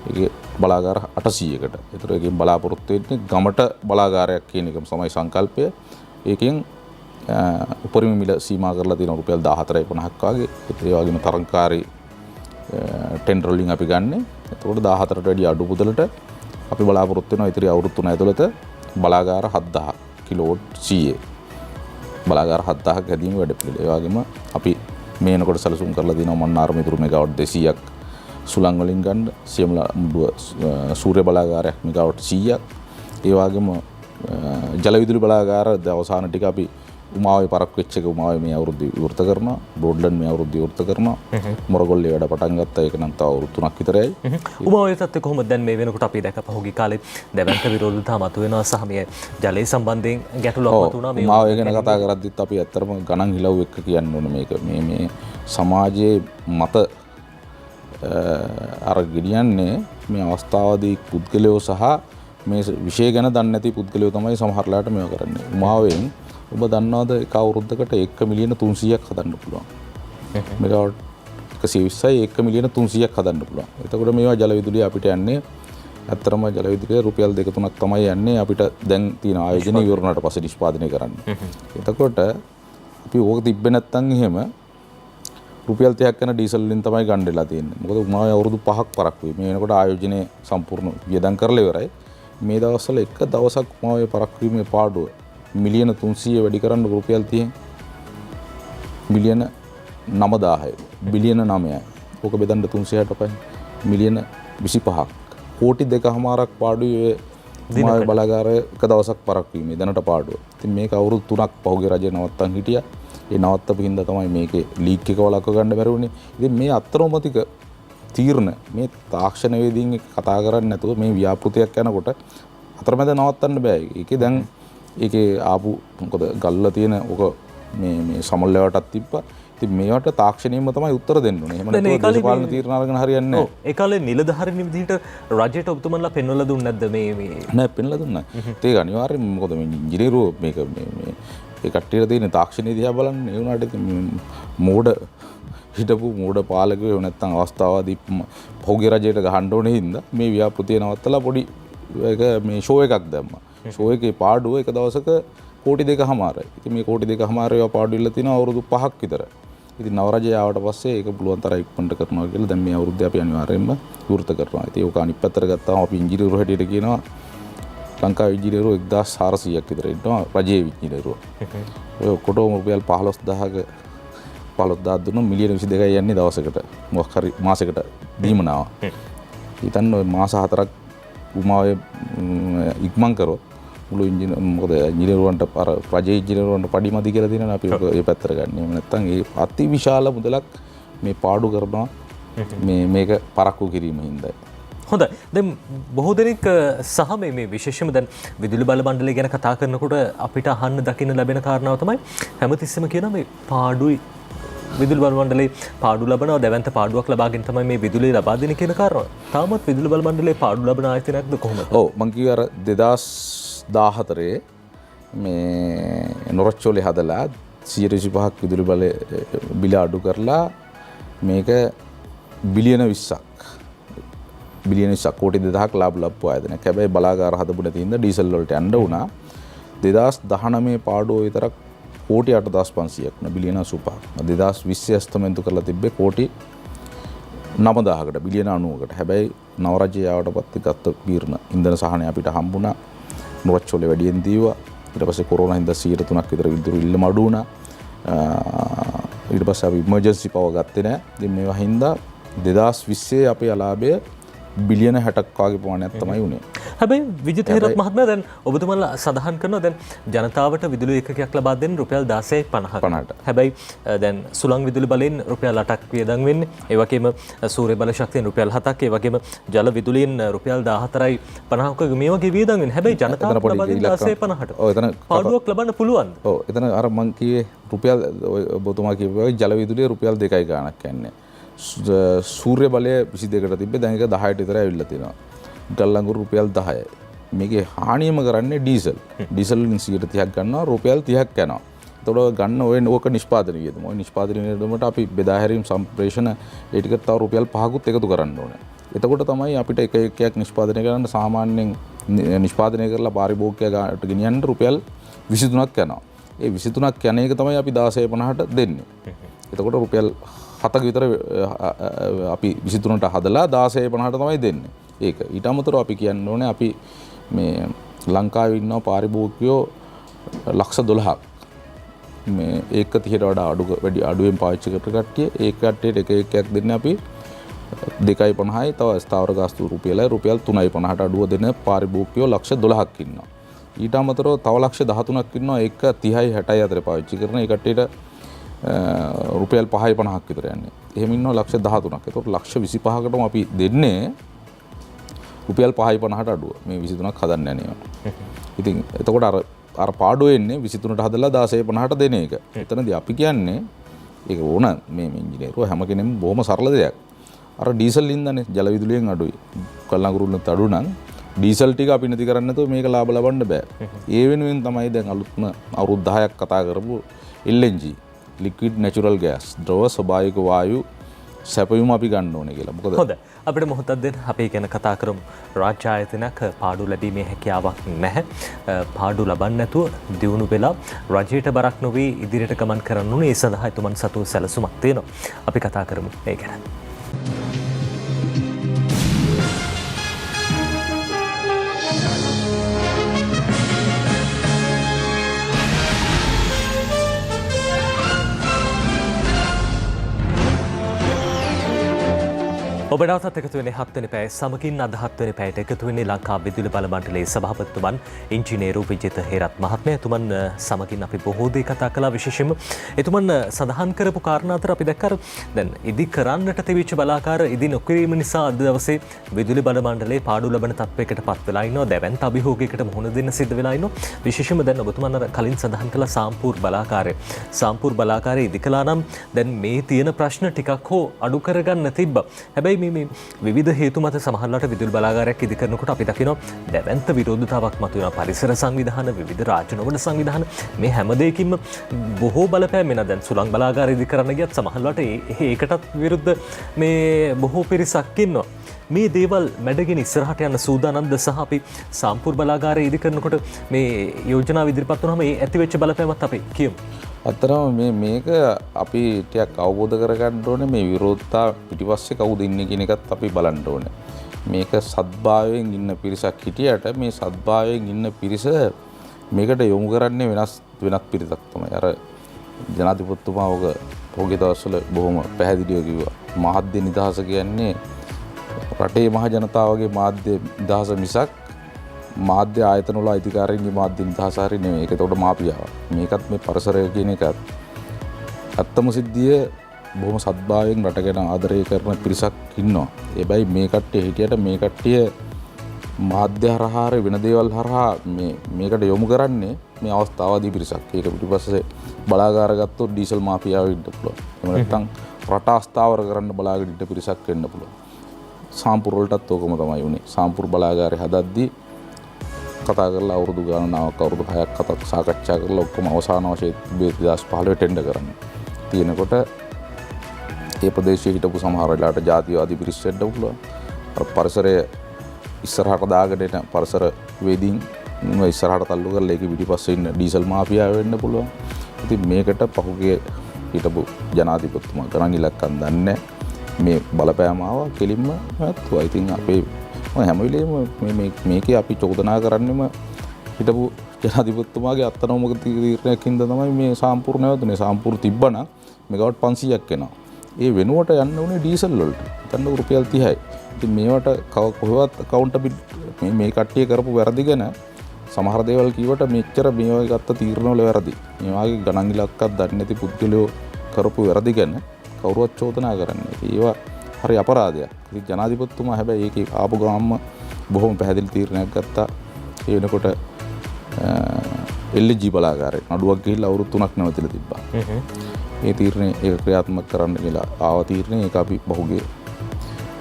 ඒකේ බලාගාර 800කට. ඒතර ඒකෙන් බලාපොරොත්තු වෙන්නේ ගමට බලාගාරයක් කියන එක තමයි සංකල්පය. ඒකෙන් උපරිම මිල සීමා කරලා තියෙන රුපියල් 14.50ක් වගේ. ඒ වගේම තරංකාරී ටෙන්ඩර් වලින් අපි ගන්නෙ. එතකොට 14ට වැඩි අඩු මුදලට අපි බලාපොරොත්තු වෙනවා ඉතිරි අවුරුදු 3 ඇතුළත බලාගාර 7000 කිලෝවොට් 100 බලාගාර 7000ක් හැදීම වැඩ පිළිවෙල. ඒ වගේම අපි මේ වෙනකොට සැලසුම් කරලා දිනවා මන්නාරම ඉතුරු මෙගාවොට් 200ක් සුළං වලින් ගන්න සියමලා මුඩුව සූර්ය බලාගාරයක් මෙගාවොට් 100ක්. ඒ වගේම ජල විදුලි බලාගාර අවසාන ටික අපි උමාවේ පරක් වෙච්ච එක උමාවේ මේ අවුරුද්ද විවෘත කරනවා. බ්‍රෝඩ්ලන්ඩ් මේ අවුරුද්ද විවෘත කරනවා. මොරගොල්ලේ වැඩ පටන් ගත්තා. ඒක නම් තව අවුරුදු 3ක් විතරයි. උමාවේ තත්ත්වය කොහොමද දැන් මේ වෙනකොට අපි දැක පහුගිය කාලේ දැවැන්ත විරෝධතා මතුවෙනවා සහ මේ ජලය සම්බන්ධයෙන් ගැටලුවක් මතුවනවා. මේ උමාවේ ගැන කතා කරද්දිත් අපි ඇත්තටම ගණන් හිලව් එක්ක කියන්න ඕනේ මේක. මේ සමාජයේ මත අර ගෙනියන්නේ මේ අවස්ථාවේදී පුද්ගලයෝ සහ මේ විෂය ගැන දන්නේ නැති පුද්ගලයෝ තමයි සමහරලාට මේව කරන්නේ. උමාවෙන් ඔබ දන්නවද එක අවුරුද්දකට 1 මිලියන 300ක් හදන්න පුළුවන්. මෙගාවොට් 120යි 1 මිලියන 300ක් හදන්න පුළුවන්. එතකොට මේවා ජල විදුලිය අපිට යන්නේ ඇත්තටම ජල විදුලිය රුපියල් 2-3ක් තමයි යන්නේ අපිට දැන් තියෙන ආයෝජන ඉවර වුණාට පස්සේ නිෂ්පාදනය කරන්න. එතකොට අපි ඕක තිබ්බේ නැත්නම් එහෙම රුපියල් 30ක් යන ඩීසල් වලින් තමයි ගන්න වෙලා තියෙන්නේ. මොකද උමාවේ අවුරුදු 5ක් පරක් වෙයි. මේ වෙනකොට ආයෝජනයේ සම්පූර්ණ වියදම් කරලා ඉවරයි. මේ දවස්වල එක දවසක් උමාවේ පරක් වීමේ පාඩුව මිලියන 300 වැඩි කරන්න රුපියල් 30න් මිලියන 9000යි බිලියන 9යි. ඕක බෙදන්න 365 මිලියන 25ක් කෝටි 2කමාරක් පාඩුවේ උමාවේ බලාගාර එක දවසක් පරක් වීමේ දැනට පාඩුව. ඉතින් මේක අවුරුදු 3ක් පහුගිය රජේ නවත්තන් හිටියා. ඒ නවත්තපු හින්දා තමයි මේකේ ලීක් එක වළක්ව ගන්න බැරි වුණේ. ඉතින් මේ අත්‍රෝමතික තීරණ මේ තාක්ෂණ වේදීන් කතා කරන්නේ නැතුව මේ ව්‍යාපෘතියක් යනකොට අතරමැද නවත්තන්න බෑ. ඒකේ දැන් ඒකේ ආපු මොකද ගල්ලා තියෙන ඔක මේ සමල්ලවටත් තිබ්බා. ඉතින් මේවට තාක්ෂණයෙන්ම තමයි උත්තර දෙන්න ඕනේ. එහෙම නැත්නම් දේශපාලන තීරණ අරගෙන හරියන්නේ නැහැ. ඔව් ඒ කාලේ නිලධාරීන් විදිහට රජයට ඔබතුමන්ලා පෙන්වලා දුන්නේ නැද්ද මේ නෑ පෙන්වලා දුන්නා. ඒක අනිවාර්යෙන් මොකද මේ ඉංජිනේරුවෝ මේක මේ ඒ කට්ටියට තියෙන තාක්ෂණය දිහා බලන්න ඒ වුණාට ඉතින් මෝඩ හිටපු මෝඩ පාලකයෝ නැත්තම් අවස්ථාවාදී පහුගිය රජයට ගහන්න ඕනේ හින්දා මේ ව්‍යාපෘතිය නවත්තලා පොඩි ඒක මේ ෂෝ එකක් දැම්මා. ෂෝ එකේ පාඩුව එක දවසක කෝටි 2කමාරයි. ඉතින් මේ කෝටි 2කමාරේ ඒවා පාඩු ඉල්ල තියෙනවා අවුරුදු 5ක් විතර. ඉතින් නවරජය ආවට පස්සේ ඒක පුළුවන් තරම් ඉක්මනට කරනවා කියලා දැන් මේ අවුරුද්දේ අපි අනිවාර්යයෙන්ම විවෘත කරනවා. ඉතින් ඒක අනිත් පැත්තට ගත්තාම අපි ඉංජිනේරු හැටියට කියනවා ලංකාවේ ඉංජිනේරු 1400ක් විතර ඉන්නවා රජයේ ඉංජිනේරුවෝ. ඔය ඔක්කොටම රුපියල් 15000ක 15000 දුන්නොත් මිලියන 22යි යන්නේ දවසකට. මොකක් හරි මාසෙකට දීමනාව. හිතන්න ඔය මාස 4ක් උමාවේ ඉක්මන් කරොත් මුළු මොකද ඉංජිනේරුවන්ට අර රජයේ ඉංජිනේරුවන්ට පඩිමදි කියලා තියෙනවා අපි ඒ පැත්තට ගන්න. එහෙම නැත්නම් ඒ අති විශාල මුදලක් මේ පාඩු කරනවා මේක පරක්කු කිරීම හින්දායි. හොඳයි. දැන් බොහෝ දෙනෙක් සහ මේ විශේෂයෙන්ම දැන් විදුලි බල මණ්ඩලය ගැන කතා කරනකොට අපිට අහන්න දකින්න ලැබෙන කාරණාව තමයි හැමතිස්සෙම කියන මේ පාඩුයි විදුලි බල මණ්ඩලේ පාඩු ලබනවා දැවැන්ත පාඩුවක් ලබාගෙන තමයි මේ විදුලිය ලබා දෙන්නේ කියන කාරණාව. තාමත් විදුලි බල මණ්ඩලේ පාඩු ලබන ආයතනයක්ද කොහොමද? ඔව් මං කිව්වා අර 2014 මේ නොරොච්චෝලේ හදලා 125ක් විදුලි බල බිල අඩු කරලා මේක බිලියන 20ක් බිලියන 20ක් කෝටි 2000ක් ලාභ ලබපු ආයතනයක්. හැබැයි බලාගාර හදපු නැති හින්දා ඩීසල් වලට යන්න වුණා. 2019 පාඩුව විතරක් කෝටි 8500ක් න බිලියන 85ක්. 2020 ඇස්තමෙන්තු කරලා තිබ්බේ කෝටි 9000කට බිලියන 90කට. හැබැයි නවරජය ආවට පස්සේ ගත්ත පීරණ ඉන්ධන සහනය අපිට හම්බුණා. නොරොච්චෝලේ වැඩියෙන් දීවා. ඊට පස්සේ කොරෝනා හින්දා 103ක් විතර විදුලි ඉල්ලම අඩු වුණා. ඊට පස්සේ අපි ඉමර්ජන්සි පවර් ගත්තේ නැහැ. ඉතින් මේවා හින්දා 2020 අපේ අලාභය බිලියන 60ක් වගේ ප්‍රමාණයක් තමයි උනේ. හැබැයි විජිත හේරත් මහත්මයා දැන් ඔබතුමාලා සඳහන් කරනවා දැන් ජනතාවට විදුලි ඒකකයක් ලබා දෙන්න රුපියල් 16.50කට. හැබැයි දැන් සුළං විදුලි බලෙන් රුපියල් 8ක් වියදම් වෙන්නේ. ඒ වගේම සූර්ය බල ශක්තියෙන් රුපියල් 7ක්, ඒ වගේම ජල විදුලියෙන් රුපියල් 14.50ක මේ වගේ වියදම් වෙන්නේ. හැබැයි ජනතාවට ලබා දෙන්න 16.50ට. ඔව් එතන පාඩුවක් ලබන්න පුළුවන්ද? ඔව් එතන අර මං කිව්වේ රුපියල් ඔබතුමා කිව්වා ජල විදුලිය රුපියල් 2යි ගාණක් යන්නේ. සූර්ය බලය 22කට තිබ්බේ දැන් ඒක 10ට විතර ඇවිල්ලා තියෙනවා. ගල්ලංගුරු රුපියල් 10යි. මේකේ හානියම කරන්නේ ඩීසල්. ඩීසල් වලින් 30ක් ගන්නවා රුපියල් 30ක් යනවා. එතකොට ගන්න ඔය ඕක නිෂ්පාදන වියදම. ඔය නිෂ්පාදන වියදමට අපි බෙදා හැරීම් සම්ප්‍රේෂණ ඒ ටික තව රුපියල් 5කුත් එකතු කරන්න ඕනේ. එතකොට තමයි අපිට එක එකයක් නිෂ්පාදනය කරන්න සාමාන්‍යයෙන් නිෂ්පාදනය කරලා පාරිභෝගිකයාට ගෙනියන්න රුපියල් 23ක් යනවා. ඒ 23ක් යන එක තමයි අපි 16.50ට දෙන්නේ. එතකොට රුපියල් 7ක විතර අපි 23ට හදලා 16.50ට තමයි දෙන්නේ. ඒක ඊට අමතරව අපි කියන්න ඕනේ අපි මේ ලංකාවේ ඉන්න පාරිභෝගිකයෝ 12,00,000ක් මේ ඒක 30ට වඩා වැඩි අඩුවෙන් පාවිච්චි කරන කට්ටිය ඒ කට්ටියට එක එකක් දෙන්නේ අපි 2.50යි තව ස්ථාවර ගාස්තු රුපියලයි රුපියල් 3.50ට අඩුව දෙන පාරිභෝගිකයෝ 12,00,000ක් ඉන්නවා. ඊට අමතරව තව 13,000ක් ඉන්නවා ඒක 30යි 60යි අතර පාවිච්චි කරන ඒ කට්ටියට රුපියල් 5.50ක් විතර යන්නේ. එහෙම ඉන්නවා 13,000ක්. ඒතකොට 25,000කටම අපි දෙන්නේ රුපියල් 5.50ට අඩුව. මේ 23ක් හදන්න යන්නේ. ඉතින් එතකොට අර පාඩුව එන්නේ 23ට හදලා 16.50ට දෙන එක. එතනදී අපි කියන්නේ ඒක ඕන මේ ඉංජිනේරුවෝ හැම කෙනෙම බොහොම සරල දෙයක්. අර ඩීසල් ඉන්දනේ ජල විදුලියෙන් අඩුයි. කල්නගුරුල්ලත් අඩු නම් ඩීසල් ටික අපි නැති කරන්නේ නැතුව මේක ලාභ ලබන්න බෑ. ඒ වෙනුවෙන් තමයි දැන් අලුත්ම අවුරුදු 10ක් කතා කරපු LNG liquid natural gas ද්‍රව ස්වභාවික වායු සැපයුම අපි ගන්න ඕනේ කියලා. මොකද හොඳ අපිට මොහොතක් දෙන්න අපි ගැන කතා කරමු. රාජ්‍ය ආයතනයක් පාඩු ලැබීමේ හැකියාවක් නැහැ. පාඩු ලබන්න නැතුව දියුණු වෙලා රජයට බරක් නොවී ඉදිරියට ගමන් කරන්න ඕනේ. ඒ සඳහා තුමන් සතු සැලසුමක් තියෙනවා. අපි කතා කරමු මේ ගැන. ඔබටත් එකතු වෙන්නේ 7 වෙනි පැය සමගින් අද 7 වෙනි පැයට එකතු වෙන්නේ ලංකා විදුලි බල මණ්ඩලයේ සභාපතිතුමන් ඉංජිනේරු විජිත හේරත් මහත්මයා. එතුමන් සමගින් අපි බොහෝ දේ කතා කළා. විශේෂයෙන්ම එතුමන් සඳහන් කරපු කාරණා අතර අපි දැක්කා දැන් ඉදි කරන්නට තිබිච්ච බලාකාර ඉදි නොකිරීම නිසා අද දවසේ විදුලි බල මණ්ඩලයේ පාඩු ලබන තත්වයකට පත් වෙලා ඉන්නවා. දැවැන්ත අභියෝගයකට මුහුණ දෙන්න සිද්ධ වෙලා ඉන්නවා. විශේෂයෙන්ම දැන් ඔබතුමන් අර කලින් සඳහන් කළ සාම්පූර් බලාකාරය. සාම්පූර් බලාකාරය ඉදි කළා නම් දැන් මේ තියෙන ප්‍රශ්න ටිකක් හෝ අඩු කරගන්න තිබ්බා. හැබැයි මේ විවිධ හේතු මත සමහරවිට විදුලි බලාගාරයක් ඉදි කරනකොට අපි දකිනවා දැවැන්ත විරෝධතාවක් මතුවෙනවා. පරිසර සංවිධාන, විවිධ රාජ්‍ය නොවන සංවිධාන මේ හැම දෙයකින්ම බොහෝ බලපෑම් වෙනවා. දැන් සුළං බලාගාර ඉදි කරන්න ගියත් සමහරවිට ඒකටත් විරුද්ධ මේ බොහෝ පිරිසක් ඉන්නවා. මේ දේවල් මැඩගෙන ඉස්සරහට යන සූදානම්ද සහ අපි සම්පූර්ණ බලාගාරය ඉදි කරනකොට මේ යෝජනාව ඉදිරිපත් වුණාම ඒ ඇති වෙච්ච බලපෑමත් අපි කියමු. අතරම මේක අපි ටිකක් අවබෝධ කරගන්න ඕනේ මේ විරෝධතා පිටිපස්සේ කවුද ඉන්නේ කියන එකත් අපි බලන්න ඕනේ. මේක සද්භාවයෙන් ඉන්න පිරිසක් හිටියට මේ සද්භාවයෙන් ඉන්න පිරිස මේකට යොමු කරන්නේ වෙනත් පිරිසක් තමයි. අර ජනාධිපතිතුමා ඔක පොගේ දවස්වල බොහොම පැහැදිලිව කිව්වා. මාධ්‍ය නිදහස කියන්නේ රටේ මහ ජනතාවගේ මාධ්‍ය නිදහස මිසක් මාධ්‍ය ආයතන වල අයිතිකාරයන්ගේ මාධ්‍ය නිදහස හරි නෙමෙයි. ඒක ඒකට මාපියාවක්. මේකත් මේ පරිසරය කියන එකත් අත්තම සිද්ධිය බොහොම සද්භාවයෙන් රට ගැන ආදරය කරන පිරිසක් ඉන්නවා. හැබැයි මේ කට්ටිය හිටියට මේ කට්ටිය මාධ්‍ය හරහා වෙන දේවල් හරහා මේකට යොමු කරන්නේ මේ අවස්ථාවාදී පිරිසක්. ඒක පිටිපස්සේ බලාගාර ගත්තොත් ඩීසල් මාෆියාව ඉන්න පුළුවන්. එහෙම නැත්නම් රට අස්ථාවර කරන්න බලාගෙන ඉන්න පිරිසක් වෙන්න පුළුවන්. සාම්පූර් වලටත් ඕකම තමයි උනේ. සාම්පූර් බලාගාරය හදද්දී කතා කරලා අවුරුදු ගණනාවක් අවුරුදු 6ක් කතා සාකච්ඡා කරලා ඔක්කොම අවසාන වශයෙන් 2015 ටෙන්ඩර් කරන්න තියෙනකොට ඒ ප්‍රදේශයේ හිටපු සමහර වෙලාවට ජාතිවාදී පිරිස් වෙන්න පුළුවන්. අර පරිසරය ඉස්සරහට දාගෙන එන පරිසර වේදීන් ඉස්සරහට තල්ලු කරලා ඒකේ පිටිපස්සේ ඉන්න ඩීසල් මාෆියාව වෙන්න පුළුවන්. ඉතින් මේකට පහුගිය හිටපු ජනාධිපතිතුමා ගණන් ඉලක්කම් දන්නේ මේ බලපෑම ආවා කෙලින්ම නැත්තුවා. ඉතින් අපේ හැම වෙලේම මේකේ අපි චෝදනා කරන්නේම හිටපු ජනාධිපතිතුමාගේ අත්නෝමක තීරණයකින්ද තමයි මේ සම්පූර්ණ නැවතුනේ. සම්පූර්ණ තිබ්බනම් මෙගාවට් 500ක් එනවා. ඒ වෙනුවට යන්න ඕනේ ඩීසල් වලට. එතන රුපියල් 30යි. ඉතින් මේවට කොහෙවත් accountability මේ කට්ටිය කරපු වැරදි ගැන සමහර දේවල් කිව්වට මෙච්චර මේ වගේ ගත්ත තීරණ වල වැරදි. මේ වගේ ගණන් ඉලක්කයක් දන්නේ නැති පුද්ගලයෝ කරපු වැරදි ගැන කවුරුවත් චෝදනා කරන්නේ. ඒවා හරි අපරාධයක්. ඉතින් ජනාධිපතිතුමා හැබැයි ඒකේ ආපු ගාම්ම බොහොම පැහැදිලි තීරණයක් ගත්තා. ඒ වෙනකොට LNG බලාගාරේ නඩුවක් ගිහිල්ලා අවුරුදු 3ක් නැවතිලා තිබ්බා. ඒ තීරණය ඒක ක්‍රියාත්මක කරන්න කියලා ආව තීරණය ඒක අපි බහුගේ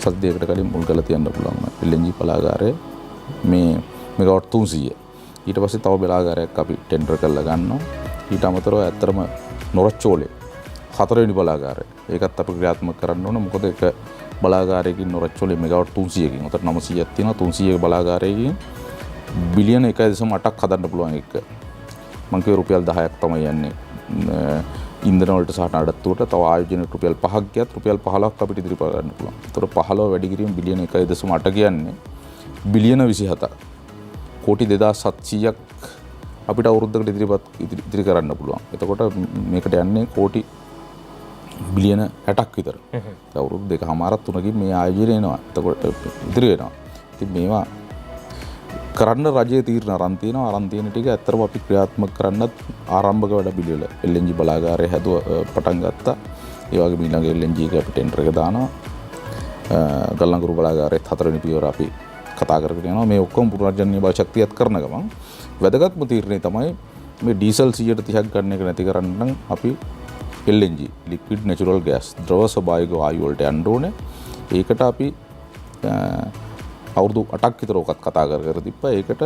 සති දෙකකට කලින් මුල් කරලා තියන්න පුළුවන්. LNG බලාගාරේ මේ මෙගාවට් 300. ඊට පස්සේ තව බලාගාරයක් අපි ටෙන්ඩර් කරලා ගන්නවා. ඊට අමතරව ඇත්තටම නොරච්චෝලේ 4 වෙනි බලාගාරය. ඒකත් අපි ක්‍රියාත්මක කරන්න ඕන. මොකද ඒක බලාගාරයකින් නොරච්චෝලේ මෙගාවට් 300කින්. උතර 900ක් තියෙනවා. 300 බලාගාරයකින් බිලියන 1.8ක් හදන්න පුළුවන් එක. මං කිව්ව රුපියල් 10ක් තමයි යන්නේ. ඉන්ධන වලට සහ නඩත්තුවට තව ආයෝජන රුපියල් 5ක් ගියත් රුපියල් 15ක් අපිට ඉදිරිපත් කරන්න පුළුවන්. ඒතර 15 වැඩි කිරීම බිලියන 1.8 කියන්නේ බිලියන 27ක්. කෝටි 2700ක් අපිට අවුරුද්දකට ඉදිරි කරන්න පුළුවන්. එතකොට මේකට යන්නේ කෝටි බිලියන 60ක් විතර. අවුරුදු 2.5-3කින් මේ ආයෝජනය එනවා. එතකොට ඉදිරි වෙනවා. ඉතින් මේවා කරන්න රජයේ තීරණ අරන් තියෙනවා. අරන් තියෙන ටික ඇත්තටම අපි ක්‍රියාත්මක කරන්නත් ආරම්භක වැඩ පිළිවෙල. LNG බලාගාරය හැදුව පටන් ගත්තා. ඒ වගේම ඊළඟ LNG එක අපි ටෙන්ඩර් එක දානවා. ගල්ලංගුරු බලාගාරයේ 4 වෙනි පියවර අපි කතා කරගෙන යනවා. මේ ඔක්කොම පුනර්ජනනීය බල ශක්තියත් කරන ගමන් වැදගත්ම තීරණය තමයි මේ ඩීසල් 130ක් ගන්න එක නැති කරන්න නම් අපි LNG liquid natural gas ද්‍රව ස්වභාවික වායු වලට යන්න ඕනේ. ඒකට අපි අවුරුදු 8ක් විතර ඔකත් කතා කර තිබ්බා. ඒකට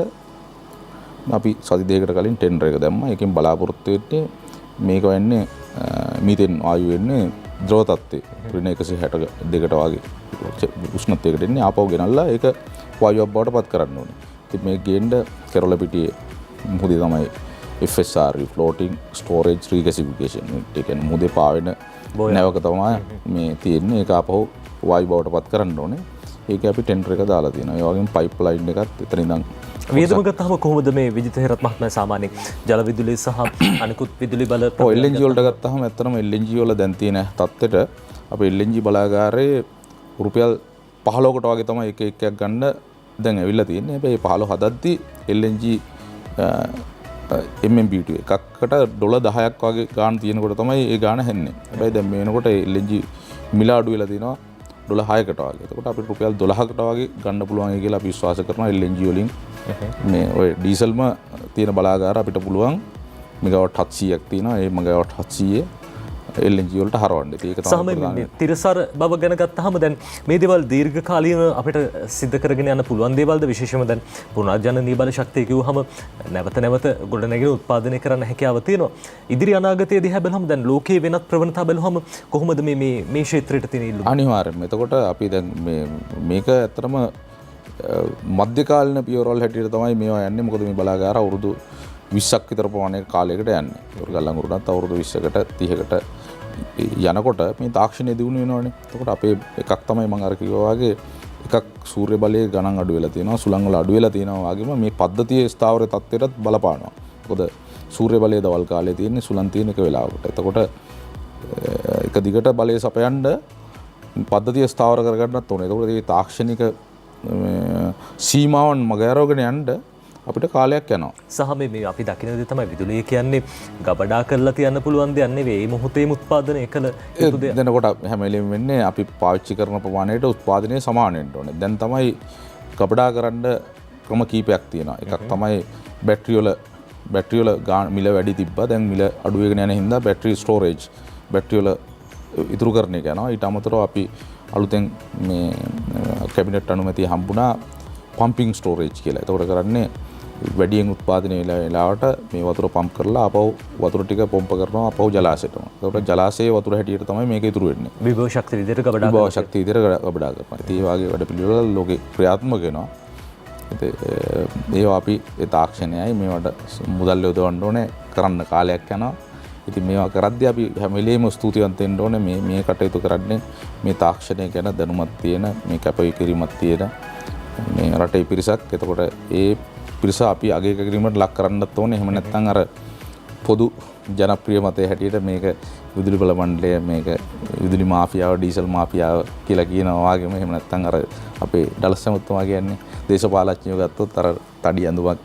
අපි සති දෙකකට කලින් ටෙන්ඩර් එක දැම්මා. ඒකෙන් බලාපොරොත්තු වෙන්නේ මේක වෙන්නේ මීතේන් වායු වෙන්නේ ද්‍රව තත්ත්වයේ ඍණ 162කට වගේ උෂ්ණත්වයකට එන්නේ. ආපහු ගෙනල්ලා ඒක වායුවක් බවට පත් කරන්න ඕනේ. ඉතින් මේ ගේන්න කෙරළපිටියේ මුහුදේ තමයි FSRU floating storage regasification. ඒ කියන්නේ මුහුදේ පාවෙන නැවක තමයි මේ තියෙන්නේ. ඒක ආපහු වායු බවට පත් කරන්න ඕනේ. ඒක අපි ටෙන්ඩර් එක දාලා තියෙනවා. ඒ වගේම පයිප්ලයින් එකත් එතන ඉඳන් වියදම ගත්තාම කොහොමද මේ විජිත හේරත් මහත්මයා සාමාන්‍යයෙන් ජල විදුලිය සහ අනිකුත් විදුලි බල LNG වලට ගත්තාම ඇත්තටම LNG වල දැන් තියෙන තත්ත්වෙට අපේ LNG බලාගාරයේ රුපියල් 15කට වගේ තමයි එක එකක් ගන්න දැන් ඇවිල්ලා තියෙන්නේ. හැබැයි 15 හදද්දි LNG MMBTU එකකට ඩොලර් 10ක් වගේ ගාණ තියෙනකොට තමයි ඒ ගාණ හැන්නේ. හැබැයි දැන් මේ වෙනකොට LNG මිල අඩු වෙලා තිනවා ඩොලර් 6කට වගේ. එතකොට අපිට රුපියල් 12කට වගේ ගන්න පුළුවන් කියලා අපි විශ්වාස කරනවා LNG වලින්. මේ ඔය ඩීසල්ම තියෙන බලාගාර අපිට පුළුවන් මෙගාවට් 700ක් තියෙනවා. ඒ මෙගාවට් 700 LNG වලට හරවන්න. ඒක තමයි තිරසර බව ගැන ගත්තාම දැන් මේ දේවල් දීර්ඝකාලීන අපිට සිද්ධ කරගෙන යන්න පුළුවන් දේවල්ද? විශේෂයෙන්ම දැන් පුනර්ජනනීය බල ශක්තිය කිව්වහම නැවත නැවත ගොඩනැගෙන උත්පාදනය කරන්න හැකියාව තියෙනවා. ඉදිරි අනාගතයේ දිහා බලහම දැන් ලෝකයේ වෙනත් ප්‍රවණතා බලහම කොහොමද මේ ක්ෂේත්‍රයට තියෙන ඉල්ලුම? අනිවාර්යයෙන්ම. එතකොට අපි දැන් මේක ඇත්තටම මධ්‍යකාලීන පියවරවල හැටියට තමයි මේවා යන්නේ. මොකද මේ බලාගාර අවුරුදු 20ක් විතර ප්‍රමාණයක කාලයකට යන්නේ. ඒක ගල්ලංගුරුණත් අවුරුදු 20කට 30කට යනකොට මේ තාක්ෂණය දියුණු වෙනවනේ. එතකොට අපේ එකක් තමයි මම අර කිව්වා වගේ එකක් සූර්ය බලයේ ගණන් අඩු වෙලා තියෙනවා, සුළං වල අඩු වෙලා තියෙනවා වගේම මේ පද්ධතියේ ස්ථාවර තත්ත්වයටත් බලපානවා. මොකද සූර්ය බලයේ දවල් කාලේ තියෙන්නේ සුළං තියෙන එක වෙලාවකට. එතකොට එක දිගට බලය සපයන්න පද්ධතිය ස්ථාවර කරගන්නත් ඕනේ. එතකොට මේ තාක්ෂණික සීමාවන් මගහැරවගෙන යන්න අපිට කාලයක් යනවා. සහ මේ අපි දකින දේ තමයි විදුලිය කියන්නේ ගබඩා කරලා තියන්න පුළුවන් දෙයක් නෙවෙයි. මේ මොහොතේම උත්පාදනය කළ යුතු දෙයක්. දැනකොට හැම වෙලෙම වෙන්නේ අපි පාවිච්චි කරන ප්‍රමාණයට උත්පාදනය සමාන වෙන්න ඕනේ. දැන් තමයි ගබඩා කරන්න ක්‍රම කීපයක් තියෙනවා. එකක් තමයි බැටරි වල මිල වැඩි තිබ්බා. දැන් මිල අඩු වෙගෙන යන හින්දා බැටරි ස්ටෝරේජ් බැටරි වල ඉතුරු කරන එක යනවා. ඊට අමතරව අපි අලුතෙන් මේ කැබිනට් අනුමැතිය හම්බුණා පම්පින් ස්ටෝරේජ් කියලා. ඒතකොට කරන්නේ වැඩියෙන් උත්පාදනය වෙලාවට මේ වතුර පම්ප් කරලා ආපහු වතුර ටික පොම්ප කරනවා ආපහු ජලාශයට. ඒකට ජලාශයේ වතුර හැටියට තමයි මේක ඉතුරු වෙන්නේ. විභව ශක්තිය විදිහට ගබඩා විභව ශක්තිය විදිහට ගබඩා කරනවා. ඉතින් මේ වගේ වැඩ පිළිවෙල ලෝකේ ක්‍රියාත්මක වෙනවා. ඒවා අපි ඒ තාක්ෂණයයි මේවට මුදල් යොදවන්න ඕනේ කරන්න කාලයක් යනවා. ඉතින් මේවා කරද්දී අපි හැම වෙලේම ස්තුතිවන්ත වෙන්න ඕනේ මේ කටයුතු කරන්නේ මේ තාක්ෂණය ගැන දැනුමක් තියෙන මේ කැපකිරීමක් තියෙන මේ රටේ පිරිසක්. එතකොට ඒ පිරිස අපි අගය කිරීමට ලක් කරන්නත් ඕනේ. එහෙම නැත්නම් අර පොදු ජනප්‍රිය මතය හැටියට මේක විදුලි බල මණ්ඩලය මේක විදුලි මාෆියාව ඩීසල් මාෆියාව කියලා කියනවා වගේම එහෙම නැත්නම් අර අපේ ඩලස් සමුත්තුමා කියන්නේ දේශපාලඥයෝ ගත්තොත් අර තඩි ඇඳුමක්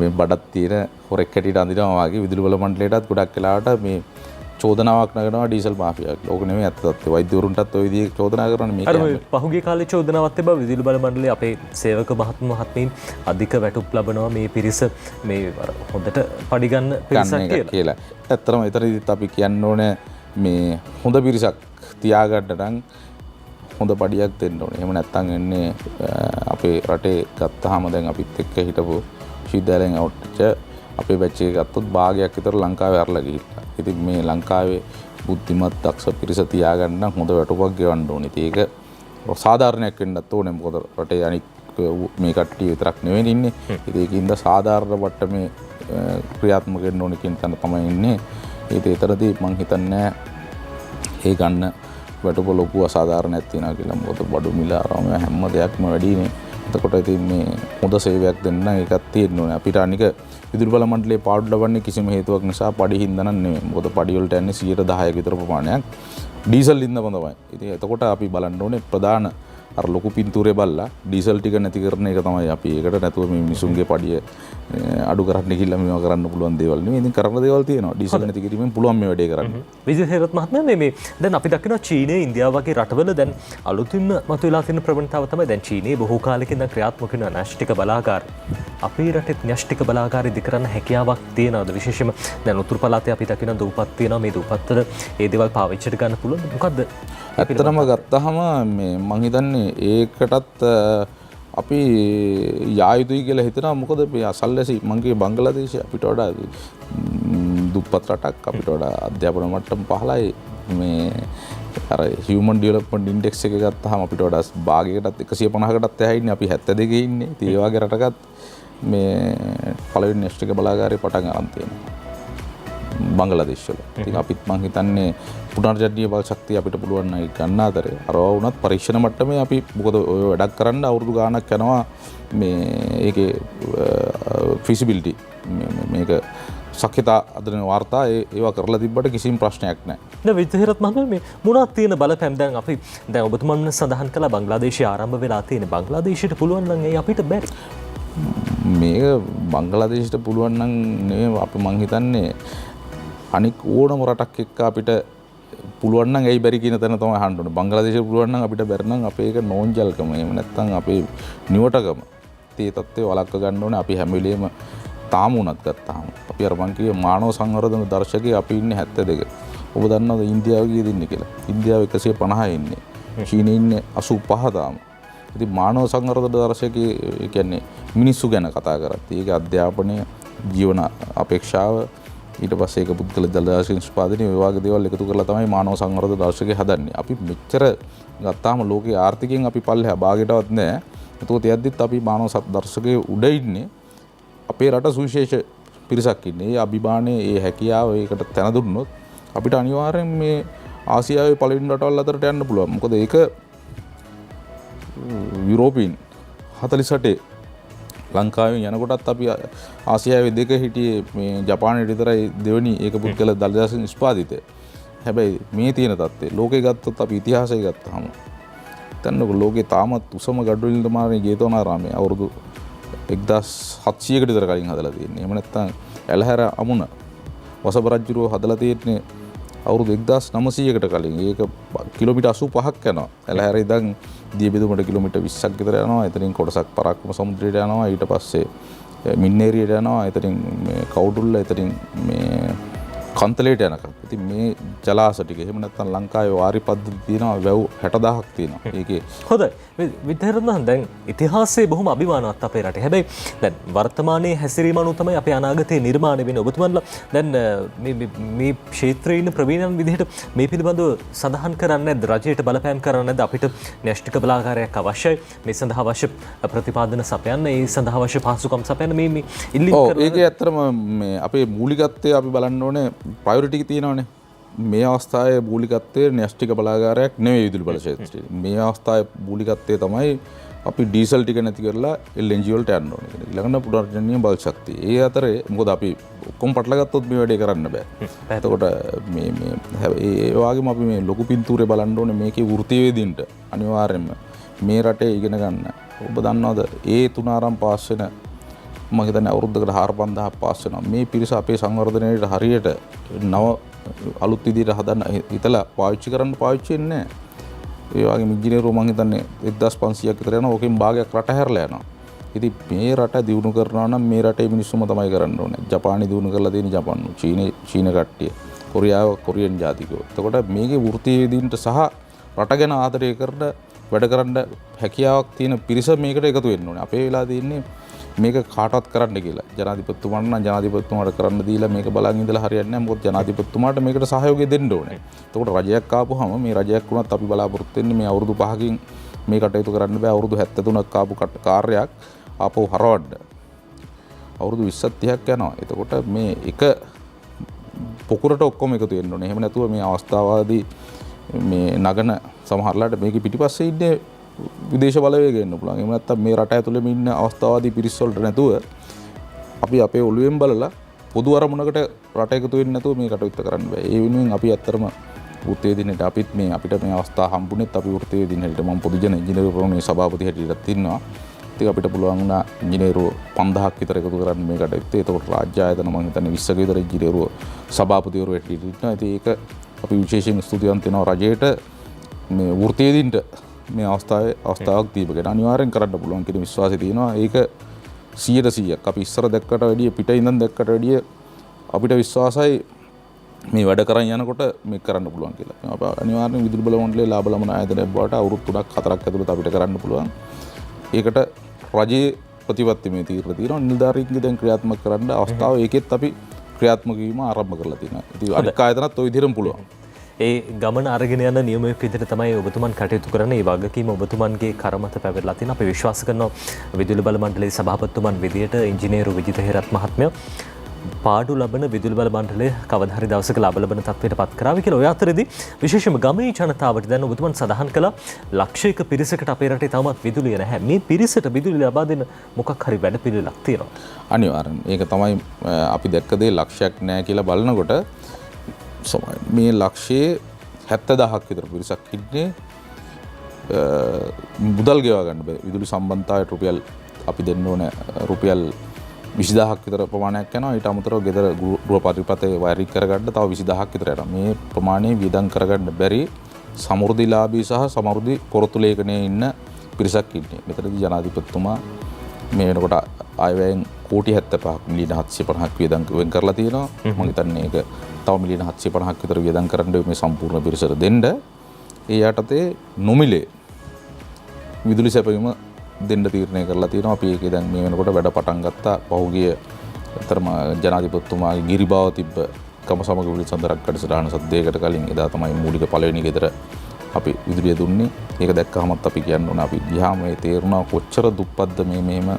මේ බඩක් තියෙන හොරෙක් හැටියට අඳිනවා වගේ විදුලි බල මණ්ඩලයටත් ගොඩක් වෙලාවට මේ චෝදනාවක් නගනවා ඩීසල් මාෆියාවක්. ඕක නෙමෙයි ඇත්ත තත්ත්වය. වෛද්‍යවරුන්ටත් ওই විදිහේ චෝදනා කරනවා මේක. අර පහුගිය කාලේ චෝදනාවක් තිබ්බා විදුලි බල මණ්ඩලයේ අපේ සේවක මහත්මීන් අධික වැටුප් ලබනවා මේ පිරිස මේ හොඳට පඩි ගන්න පිරිසක් කියලා. ඇත්තටම එතනදිත් අපි කියන්න ඕනේ මේ හොඳ පිරිසක් තියාගන්න නම් හොඳ පඩියක් දෙන්න ඕනේ. එහෙම නැත්නම් එන්නේ අපේ රටේ ගත්තාම දැන් අපිත් එක්ක හිටපු විශ්වවිද්‍යාලයෙන් අවුට්ච අපේ බැච් එක ගත්තොත් භාගයක් විතර ලංකාවේ අරලා ගිහිල්ලා. ඉතින් මේ ලංකාවේ බුද්ධිමත් දක්ෂ පිරිස තියාගන්න නම් හොඳ වැටුපක් ගෙවන්න ඕනේ. ඉතින් ඒක සාධාරණයක් වෙන්නත් ඕනේ. මොකද රටේ අනික් මේ කට්ටිය විතරක් නෙවෙයි ඉන්නේ. ඉතින් ඒකින්ද සාධාරණ මට්ටමේ ක්‍රියාත්මක වෙන්න ඕනේ කියන තැන තමයි ඉන්නේ. ඉතින් ඒතරදී මම හිතන්නේ ඒ ගන්න වැටුප ලොකු අසාධාරණයක් තියෙනවා කියලා. මොකද බඩු මිල ආරම හැම දෙයක්ම වැඩිනේ. එතකොට ඉතින් මේ හොඳ සේවයක් දෙන්න එකක් තියෙන්න ඕනේ. අපිට අනික විදුලි බල මණ්ඩලයේ පාඩු ලබන්නේ කිසිම හේතුවක් නිසා පඩි හින්දා නෙමෙයි. මොකද පඩි වලට යන්නේ 10% විතර ප්‍රමාණයක් ඩීසල් හින්දාම තමයි. ඉතින් එතකොට අපි බලන්න ඕනේ ප්‍රධාන අර ලොකු පින්තූරේ බල්ලා ඩීසල් ටික නැති කරන එක තමයි අපි. ඒකට නැතුව මේ මිනිසුන්ගේ පඩිය අඩු කරන්න ගිහිල්ලා මේවා කරන්න පුළුවන් දේවල් නෙමෙයි. ඉතින් කරන දේවල් තියෙනවා. ඩීසල් නැති කිරීමෙන් පුළුවන් මේ වැඩේ කරන්න. විජේ හේරත් මහත්මයා මේ දැන් අපි දකිනවා චීනය ඉන්දියාව වගේ රටවල දැන් අලුතින්ම මතුවලා තියෙන ප්‍රවණතාව තමයි දැන් චීනයේ බොහෝ කාලෙකින් දැන් ක්‍රියාත්මක වෙන න්‍යෂ්ටික බලාගාර. අපේ රටේ න්‍යෂ්ටික බලාගාර ඉදි කරන්න හැකියාවක් තියනවාද? විශේෂයෙන්ම දැන් උතුරු පළාතේ අපි දකින දූපත් තියෙනවා. මේ දූපත් වල ඒ දේවල් පාවිච්චිට ගන්න පුළුවන්. මොකද්ද? ඇත්තටම ගත්තහම මේ මං හිතන්නේ ඒකටත් අපි යා යුතුයි කියලා හිතනවා. මොකද මේ අසල්වැසි මංගේ බංග්ලාදේශය අපිට වඩා දුප්පත් රටක්, අපිට වඩා අධ්‍යාපන මට්ටම පහළයි. මේ අර හියුමන් ඩෙවලොප්මන්ට් ඉන්ඩෙක්ස් එක ගත්තාම අපිට වඩා භාගයකටත් 150කටත් එහා ඉන්නේ. අපි 72 ඉන්නේ. ඉතින් ඒ වගේ රටකත් මේ පළවෙනි න්‍යෂ්ටික බලාගාරය පටන් ගන්න තියෙනවා බංග්ලාදේශ වල. ඉතින් අපිත් මං හිතන්නේ පුනර්ජනනීය බල ශක්තිය අපිට පුළුවන් නම් ගන්න අතරේ අරවා වුණත් පරීක්ෂණ මට්ටමේ අපි මොකද ඔය වැඩක් කරන්න අවුරුදු ගාණක් යනවා මේ ඒකේ ෆිසිබිලිටි මේක ශක්‍යතා අදන වාර්තා ඒවා කරලා තිබ්බට කිසිම ප්‍රශ්නයක් නැහැ. දැන් විජේරත් මහත්මයා මේ මොනවද තියෙන බලපෑම් දැන් අපි දැන් ඔබතුමන් සඳහන් කළා බංග්ලාදේශය ආරම්භ වෙලා තියෙන බංග්ලාදේශයට පුළුවන් නම් ඒ අපිට බැරි. මේක බංග්ලාදේශයට පුළුවන් නම් නෙවෙයි අපි මං හිතන්නේ අනික් ඕනම රටක් එක්ක අපිට පුළුවන් නම් ඇයි බැරි කියන තැන තමයි අහන්න ඕනේ. බංග්ලාදේශයට පුළුවන් නම් අපිට බැරි නම් අපේ ඒක නෝන්ජල්කම. එහෙම නැත්නම් අපේ නිවටකම. ඒ තත්ත්වය වළක්ව ගන්න ඕනේ. අපි හැම වෙලෙම තාම උනත් ගත්තාම අපි අර මං කියේ මානව සංවර්ධන දර්ශකයේ අපි ඉන්නේ 72. ඔබ දන්නවද ඉන්දියාව කීයද ඉන්නේ කියලා? ඉන්දියාව 150 ඉන්නේ. චීනයේ ඉන්නේ 85 තාම. ඉතින් මානව සංවර්ධන දර්ශකයේ ඒ කියන්නේ මිනිස්සු ගැන කතා කරත් ඒක අධ්‍යාපනය ජීවන අපේක්ෂාව ඊට පස්සේ ඒක පුද්ගල දලදාශ නිෂ්පාදනය ඔය වගේ දේවල් එකතු කරලා තමයි මානව සංවර්ධන දර්ශකය හදන්නේ. අපි මෙච්චර ගත්තාම ලෝකයේ ආර්ථිකයෙන් අපි පල්ලෙහා භාගයටවත් නැහැ. ඒකත් යද්දිත් අපි මානව දර්ශකයේ උඩ ඉන්නේ. අපේ රට සුවිශේෂ පිරිසක් ඉන්නේ. ඒ අභිමානයේ ඒ හැකියාව ඒකට තැන දුන්නොත් අපිට අනිවාර්යෙන් මේ ආසියාවේ පළවෙනි රටවල් අතරට යන්න පුළුවන්. මොකද ඒක යුරෝපීන් 48 ලංකාවෙන් යනකොටත් අපි ආසියාවේ දෙක හිටියේ මේ ජපානයේ විතරයි දෙවෙනි ඒක පුද්ගල දළදාස නිෂ්පාදිතය. හැබැයි මේ තියෙන තත්ත්වය ලෝකේ ගත්තොත් අපි ඉතිහාසය ගත්තාම තන්නක ලෝකේ තාමත් උසම ගඩොල් නිලධාරී ජේතවනාරාමයේ අවුරුදු 1700කට විතර කලින් හදලා තියෙන්නේ. එහෙම නැත්නම් ඇලහැර අමුණ වසබ රජුරෝ හදලා තියෙන්නේ අවුරුදු 1900කට කලින්. ඒක කිලෝමීටර් 85ක් යනවා. ඇලහැර ඉඳන් දියබෙදුමට කිලෝමීටර් 20ක් විතර යනවා. එතනින් කොටසක් පරාක්‍රම සමුද්‍රයට යනවා. ඊට පස්සේ මින්නේරියට යනවා. එතනින් මේ කවුඩුල්ල එතනින් මේ කන්තලේට යනකම්. ඉතින් මේ ජලාශ ටික එහෙම නැත්නම් ලංකාවේ වාරි පද්ධති තියෙනවා වැව් 60000ක් තියෙනවා. ඒකේ හොඳයි. විද්‍යාරත්න දැන් ඉතිහාසයේ බොහොම අභිමානවත් අපේ රටේ. හැබැයි දැන් වර්තමානයේ හැසිරීම අනුව තමයි අපේ අනාගතයේ නිර්මාණය වෙන්නේ. ඔබතුමන්ලා දැන් මේ ක්ෂේත්‍රයේ ඉන්න ප්‍රවීණයන් විදිහට මේ පිළිබඳව සඳහන් කරන්නේ නැද්ද? රජයට බලපෑම් කරන්නේ නැද්ද? අපිට න්‍යෂ්ටික බලාගාරයක් අවශ්‍යයි. මේ සඳහා අවශ්‍ය ප්‍රතිපාදන සපයන්න, ඒ සඳහා අවශ්‍ය පහසුකම් සපයන්න මේ ඉල්ලීම් කරනවා. ඒකේ ඇත්තටම මේ අපේ මූලිකත්වය අපි බලන්න ඕනේ ප්‍රයොරිටි එක තියෙනවානේ. මේ අවස්ථාවේ මූලිකත්වයේ න්‍යෂ්ටික බලාගාරයක් නෙවෙයි විදුලි බල ක්ෂේත්‍රයේ. මේ අවස්ථාවේ මූලිකත්වය තමයි අපි ඩීසල් ටික නැති කරලා LNG වලට යන්න ඕනේ. ඊළඟට පුනර්ජනනීය බල් ශක්තිය. ඒ අතරේ මොකද අපි ඔක්කොම පටල ගත්තොත් මේ වැඩේ කරන්න බෑ. එතකොට මේ ඒ වගේම අපි මේ ලොකු පින්තූරේ බලන්න ඕනේ මේකේ වෘත්තීයවේදීන්ට අනිවාර්යයෙන්ම මේ රටේ ඉගෙන ගන්න. ඔබ දන්නවද ඒ 3 ආරම් පාස් වෙන මම හිතන්නේ අවුරුද්දකට 4000ක් පාස් වෙනවා. මේ පිරිස අපේ සංවර්ධනයේට හරියට නව අලුත් විදිහට හදන්න හිතලා පාවිච්චි වෙන්නේ නැහැ. ඒ වගේම ඉංජිනේරු මම හිතන්නේ 1500ක් විතර යනවා. ඕකෙන් භාගයක් රට හැරලා යනවා. ඉතින් මේ රට දියුණු කරනවා නම් මේ රටේ මිනිස්සුම තමයි කරන්න ඕනේ. ජපානි දියුණු කරලා තියෙන ජපානු, චීන කට්ටිය, කොරියාව කොරියන් ජාතිකයෝ. එතකොට මේකේ වෘත්තීයවේදීන්ට සහ රට ගැන ආදරය කරන වැඩ කරන්න හැකියාවක් තියෙන පිරිස මේකට එකතු වෙන්න ඕනේ. අපේ වෙලා තියෙන්නේ මේක කාටවත් කරන්න කියලා. ජනාධිපතිතුමාට නම් ජනාධිපතිතුමාට කරන්න දීලා මේක බලන් ඉඳලා හරියන්නේ නැහැ. මොකද ජනාධිපතිතුමාට මේකට සහයෝගය දෙන්න ඕනේ. එතකොට රජයක් ආපුවාම මේ රජයක් වුණත් අපි බලාපොරොත්තු වෙන්නේ මේ අවුරුදු 5කින් මේ කටයුතු කරන්න බෑ. අවුරුදු 73ක් ආපු කාර්යයක් ආපහු හරවන්න. අවුරුදු 20ක් 30ක් යනවා. එතකොට මේ එක පොකුරට ඔක්කොම එකතු වෙන්න ඕනේ. එහෙම නැතුව මේ අවස්ථාවාදී මේ නගන සමහරලාට මේක පිටිපස්සේ ඉන්නේ විදේශ බලවේග එන්න පුළුවන්. එහෙම නැත්නම් මේ රට ඇතුළේම ඉන්න අවස්ථාවාදී පිරිස් වලට නැතුව අපි අපේ ඔළුවෙන් බලලා පොදු අරමුණකට රට එකතු වෙන්නේ නැතුව මේ කටයුත්ත කරන්න බෑ. ඒ වෙනුවෙන් අපි ඇත්තටම වෘත්තීය දිනේට අපිට මේ අවස්ථාව හම්බුනේත් අපි වෘත්තීය දිනේට මම පොදු ජන ඉංජිනේරු ප්‍රමුඛ සභාපති හැටියට ඉන්නවා. ඉතින් අපිට පුළුවන් වුණා ඉංජිනේරු 5000ක් විතර එකතු කරන්න මේ කටයුත්ත. ඒතකොට රාජ්‍ය ආයතන මම හිතන්නේ 20ක විතර ඉංජිනේරු සභාපතිවරු හැටියට ඉන්නවා. ඉතින් ඒක අපි විශේෂයෙන් ස්තුතිවන්ත වෙනවා රජයට මේ වෘත්තීය දිනට මේ අවස්ථාවක් දීපගෙන අනිවාර්යෙන් කරන්න පුළුවන් කියන විශ්වාසය තියෙනවා. ඒක 100%ක් අපි ඉස්සර දැක්කට වැඩිය පිට ඉඳන් දැක්කට වැඩිය අපිට විශ්වාසයි මේ වැඩ කරන් යනකොට මේක කරන්න පුළුවන් කියලා. අපි අනිවාර්යෙන් විදුලි බල මණ්ඩලයේ ලාභ ලබන ආයතනයක් බවට අවුරුදු 3ක් 4ක් ඇතුළත අපිට කරන්න පුළුවන්. ඒකට රජයේ ප්‍රතිපත්ති මේ තීරණ තියෙනවා. නිලධාරීන්ගේ දැන් ක්‍රියාත්මක කරන්න අවස්ථාව ඒකෙත් අපි ක්‍රියාත්මක වීම ආරම්භ කරලා තියෙනවා. ඉතින් අනික් ආයතනත් ওই විදිහටම පුළුවන්. ඒ ගමන අරගෙන යන නියමයක් විදිහට තමයි ඔබතුමන් කටයුතු කරන. ඒ වගකීම ඔබතුමන්ගේ කරමත පැවරලා තියෙන. අපි විශ්වාස කරනවා විදුලි බල මණ්ඩලයේ සභාපතිතුමන් විදිහට ඉංජිනේරු විජිත හේරත් මහත්මයා පාඩු ලබන විදුලි බල මණ්ඩලය කවදා හරි දවසක ලාභ ලබන තත්ත්වයට පත් කරාවි කියලා. ඔය අතරේදී විශේෂයෙන්ම ගමේ ජනතාවට දැන් ඔබතුමන් සඳහන් කළා ලක්ෂයක පිරිසකට අපේ රටේ තවමත් විදුලිය නැහැ. මේ පිරිසට විදුලිය ලබා දෙන මොකක් හරි වැඩපිළිවෙලක් තියෙනවා. අනිවාර්යෙන්. ඒක තමයි අපි දැක්ක දේ ලක්ෂයක් නැහැ කියලා බලනකොට මේ ලක්ෂයේ 70000ක් විතර පිරිසක් ඉන්නේ මුදල් ගෙවා ගන්න බෑ. විදුලි සම්බන්ධතාවයට රුපියල් අපි දෙන්න ඕන රුපියල් 20000ක් විතර ප්‍රමාණයක් යනවා. ඊට අමතරව ගෙදර ගෘහ පරිපතේ වෛරික කරගන්න තව 20000ක් විතර යනවා. මේ ප්‍රමාණය වියදම් කරගන්න බැරි සමෘද්ධිලාභී සහ සමෘද්ධි පොරොත්තු ලේඛනයේ ඉන්න පිරිසක් ඉන්නේ. මෙතනදී ජනාධිපතිතුමා මේ වෙනකොට ආයවැයෙන් කෝටි 75ක් මිලියන 750ක් වියදම් වෙන් කරලා තියෙනවා. මම හිතන්නේ ඒක තව මිලියන 750ක් විතර වියදම් කරන්න මේ සම්පූර්ණ පිරිසට දෙන්න. ඒ යටතේ නොමිලේ විදුලි සැපයීම දෙන්න තීරණය කරලා තියෙනවා. අපි ඒකේ දැන් මේ වෙනකොට වැඩ පටන් ගත්තා. පහුගිය අතරම ජනාධිපතිතුමාගේ ගිරිබාව තිබ්බ කම සමග විදුලි සඳරක් කඩසටහන සද්දයකට කලින් එදා තමයි මූලික පළවෙනි ගෙදර අපි විදුලිය දුන්නේ. ඒක දැක්කහමත් අපි කියන්න ඕන අපි ගියාම ඒ තේරුණා කොච්චර දුප්පත්ද මේ මෙහෙම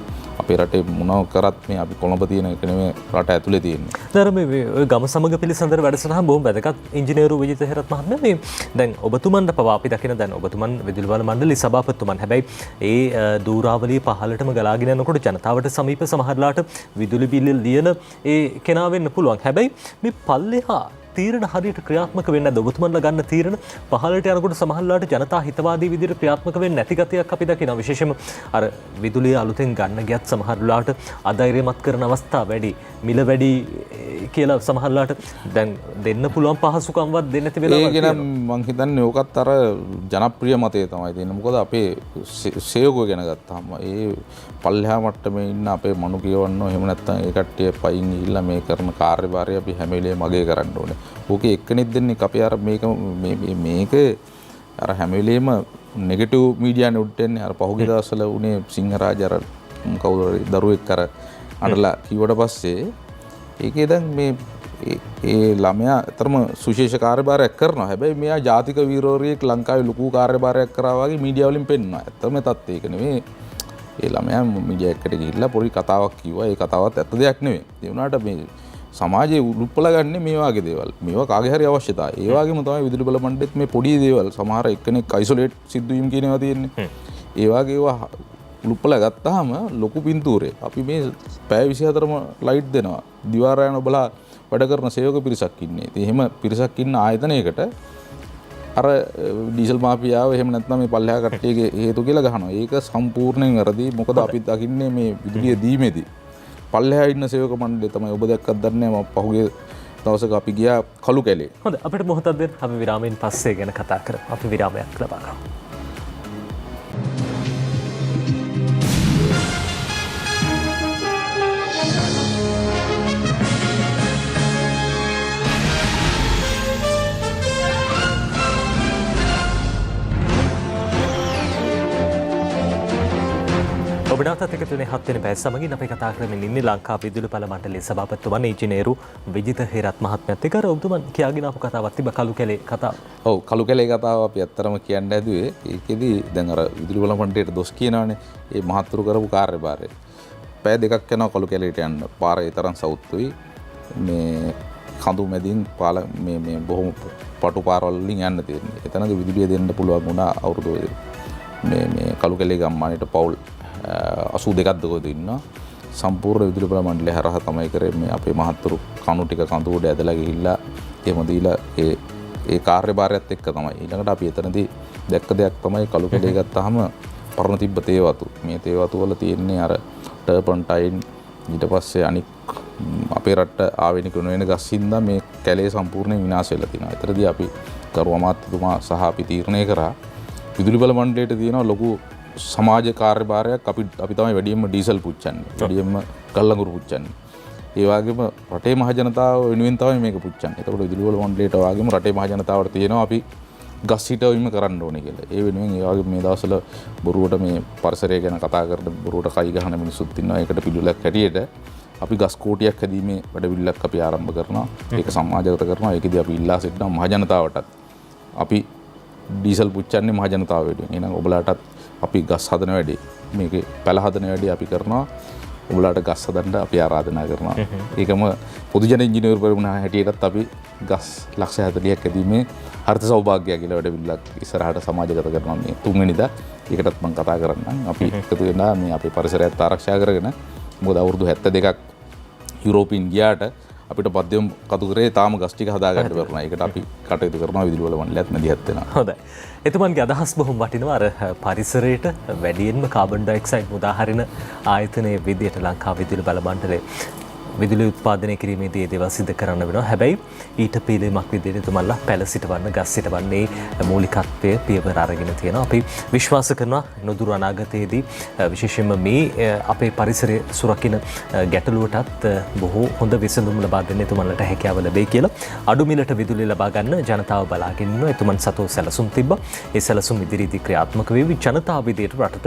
අපේ රටේ මොනව කරත් මේ අපි කොළඹ තියෙන එක නෙමෙයි රට ඇතුලේ තියෙන්නේ. දැන් මේ ඔය ගම සමග පිළිසඳර වැඩසටහන බොහොම වැදගත්. ඉංජිනේරු විජිත හේරත් මහත්මයා මේ දැන් ඔබතුමන්ට පවා අපි දකින දැන් ඔබතුමන් විදුලි බල මණ්ඩලයේ සභාපතිතුමන්. හැබැයි ඒ දූරාවලිය පහළටම ගලාගෙන යනකොට ජනතාවට සමීප සමහරලාට විදුලි බිල් ලියන ඒ කෙනා වෙන්න පුළුවන්. හැබැයි මේ පල්ලෙහා තීරණ හරියට ක්‍රියාත්මක වෙන්නේ නැද්ද? ඔබතුමන්ලා ගන්න තීරණ පහළට යනකොට සමහරලාට ජනතා හිතවාදී විදිහට ක්‍රියාත්මක වෙන්නේ නැති ගතියක් අපි දකිනවා. විශේෂයෙන්ම අර විදුලිය අලුතෙන් ගන්න ගියත් සමහරලාට අධෛර්යමත් කරන අවස්ථා වැඩි, මිල වැඩි කියලා සමහරලාට දැන් දෙන්න පුළුවන් පහසුකම්වත් දෙන්නේ නැති වෙලාවල්. ඒක නම් මම හිතන්නේ ඕකත් අර ජනප්‍රිය මතය තමයි තියෙන්නේ. මොකද අපේ සේවකයෝ ගැන ගත්තාම ඒ පල්ලෙහා මට්ටමේ ඉන්න අපේ මනු කියවන්නෝ එහෙම නැත්නම් ඒ කට්ටිය පයින් ගිහිල්ලා මේ කරන කාර්යභාරය අපි හැම වෙලේම මගේ කරන්න ඕනේ. ඕකේ එක්කෙනෙක් දෙන්නේ අපි අර මේක අර හැම වෙලේම නෙගටිව් මීඩියානේ උඩටන්නේ. අර පහුගිය දවස්වල උනේ සිංහරාජ අර කවුරු දරුවෙක් අර අඬලා කිව්වට පස්සේ ඒකේ දැන් මේ ඒ ළමයා අතරම සුවිශේෂ කාර්යභාරයක් කරනවා. හැබැයි මෙයා ජාතික වීරවරියෙක් ලංකාවේ ලොකු කාර්යභාරයක් කරා වගේ මීඩියා වලින් පෙන්නනවා. ඇත්තම තත්ත්වය ඒක නෙවෙයි. ඒ ළමයා මීඩියා එකට ගිහිල්ලා පොඩි කතාවක් කිව්වා. ඒ කතාවත් ඇත්ත දෙයක් නෙවෙයි. ඒ වුණාට මේ සමාජයේ උරුප්පලා ගන්න මේ වගේ දේවල්. මේවා කාගේ හරි අවශ්‍යතාවය. ඒ වගේම තමයි විදුලි බල මණ්ඩලෙත් මේ පොඩි දේවල් සමහර එක්කෙනෙක් අයිසොලේට් සිද්ධ වීම කියන ඒවා තියෙන්නේ. ඒ වගේ ඒවා උළුප්පල ගත්තාම ලොකු පින්තූරේ අපි මේ පැය 24ම ලයිට් දෙනවා. දිවාරයන් ඔබලා වැඩ කරන සේවක පිරිසක් ඉන්නේ. ඉතින් එහෙම පිරිසක් ඉන්න ආයතනයකට අර ඩීසල් මාෆියාව එහෙම නැත්නම් මේ පල්ලෙහා කට්ටියගේ හේතු කියලා ගහනවා. ඒක සම්පූර්ණයෙන් වැරදි. මොකද අපි දකින්නේ මේ විදුලිය දීමේදී පල්ලෙහා ඉන්න සේවක මණ්ඩලය තමයි ඔබ දැක්කත් දන්නේ නැහැ. මම පහුගිය දවසක අපි ගියා කළු කැලේ. හොඳ අපිට මොහොතක් දෙන්න අපි විරාමයෙන් පස්සේ ගැන කතා කරමු. අපි විරාමයක් ලබා ගමු. ඔබනාතත් එකතුනේ 7 වෙනි පැය සමගින් අපි කතා කරමින් ඉන්නේ ලංකා විදුලි බල මණ්ඩලයේ සභාපතිතුමන් ඉංජිනේරු විජිත හේරත් මහත්මයාත් එක්ක. අර ඔබතුමන් කියාගෙන ආපු කතාවක් තිබ්බ කළු කැලේ කතාව. ඔව් කළු කැලේ කතාව අපි ඇත්තරම කියන්න හැදුවේ. ඒකෙදි දැන් අර විදුලි බල මණ්ඩලයට දොස් කියනවානේ. ඒ මහත්තුරු කරපු කාර්යභාරය. පැය දෙකක් යනවා කළු කැලේට යන්න. පාරේ තරම් සවුත්තුයි. මේ කඳු මැදින් මේ බොහොම පටු පාරවල් වලින් යන්න තියෙන්නේ. එතනදී විදුලිය දෙන්න පුළුවන් වුණා අවුරුදු මේ කළු කැලේ ගම්මානයට පවුල් 82ක් දකෝද ඉන්නවා. සම්පූර්ණ විදුලි බල මණ්ඩලය හරහා තමයි කරේ මේ අපේ මහත්තුරු කණු ටික කඳු උඩ ඇදලා ගිහිල්ලා එහෙම දීලා ඒ කාර්යභාරයත් එක්ක තමයි. ඊළඟට අපි එතනදී දැක්ක දෙයක් තමයි කළු කැලේ ගත්තාම පරණ තිබ්බ තේ වතු. මේ තේ වතු වල තියෙන්නේ අර ටර්පන්ටයින් ඊට පස්සේ අනික් අපේ රට ආවෙනික වෙන ගස් හින්දා මේ කැලේ සම්පූර්ණයෙන් විනාශ වෙලා තිනවා. ඒතරදී අපි කරු අමාත්‍යතුමා සහ අපි තීරණය කරා විදුලි බල මණ්ඩලයට තියෙන ලොකු සමාජ කාර්යභාරයක් අපි තමයි වැඩියෙන්ම ඩීසල් පුච්චන්නේ. වැඩියෙන්ම ගල්ලඟුරු පුච්චන්නේ. ඒ වගේම රටේ මහ ජනතාව වෙනුවෙන් තමයි මේක පුච්චන්නේ. ඒතකොට විදුලි බල මණ්ඩලයට වගේම රටේ මහ ජනතාවට තියෙනවා අපි ගස් හිටවීම කරන්න ඕනේ කියලා. ඒ වෙනුවෙන් ඒ වගේ මේ දවස්වල බොරුවට මේ පරිසරය ගැන කතා කරන බොරුවට කයි ගහන මිනිස්සුත් ඉන්නවා. ඒකට පිළිවෙලක් හැටියට අපි ගස් කෝටියක් හැදීමේ වැඩපිළිවෙලක් අපි ආරම්භ කරනවා. ඒක සමාජගත කරනවා. ඒකෙදී අපි ඉල්ලා සිටිනවා මහ ජනතාවටත් අපි ඩීසල් පුච්චන්නේ මහ ජනතාව වෙනුවෙන්. එහෙනම් ඔබලාටත් අපි ගස් හදන වැඩේ මේකේ පැල හදන වැඩේ අපි කරනවා. ඔබලාට ගස් හදන්න අපි ආරාධනා කරනවා. ඒකම පොදු ජන ඉංජිනේරු පරිමුණ හැටියටත් අපි ගස් ලක්ෂ 40ක් ඇදීමේ හර්ථ සෞභාග්‍ය කියලා වැඩපිළිවෙලක් ඉස්සරහට සමාජගත කරනවා මේ 3 වෙනිදා. ඒකටත් මම කතා කරන්නම්. අපි එකතු වෙනා මේ අපේ පරිසරයත් ආරක්ෂා කරගෙන මොකද අවුරුදු 72ක් යුරෝපීන් ගියාට අපිට පද්‍යම් කතුකරේ තාම ගස් ටික හදාගන්න බැරුණා. ඒකට අපි කටයුතු කරනවා විදුලි බල මණ්ඩලයත් මැදිහත් වෙනවා. හොඳයි. එතුමන්ගේ අදහස් බොහොම වටිනවා. අර පරිසරයට වැඩියෙන්ම කාබන් ඩයොක්සයිඩ් මුදා හරින ආයතනයේ විදියට ලංකා විදුලි බල මණ්ඩලය විදුලි උත්පාදනය කිරීමේදී ඒ දේවල් සිදු කරන්න වෙනවා. හැබැයි ඊට පිළිමක් විදියට එතුමන්ලා පැල සිටවන්න ගස් සිටවන්නේ මූලිකත්වය පියවර අරගෙන තියෙනවා. අපි විශ්වාස කරනවා නොදුරු අනාගතයේදී විශේෂයෙන්ම මේ අපේ පරිසරය සුරකින්න ගැටලුවටත් බොහෝ හොඳ විසඳුම් ලබා දෙන්න එතුමන්ලට හැකියාව ලැබෙයි කියලා. අඩු මිලට විදුලිය ලබා ගන්න ජනතාව බලාගෙන ඉන්නවා. එතුමන් සතෝ සැලසුම් තිබ්බා. ඒ සැලසුම් ඉදිරියේදී ක්‍රියාත්මක වෙවි. ජනතාව විදියට රටට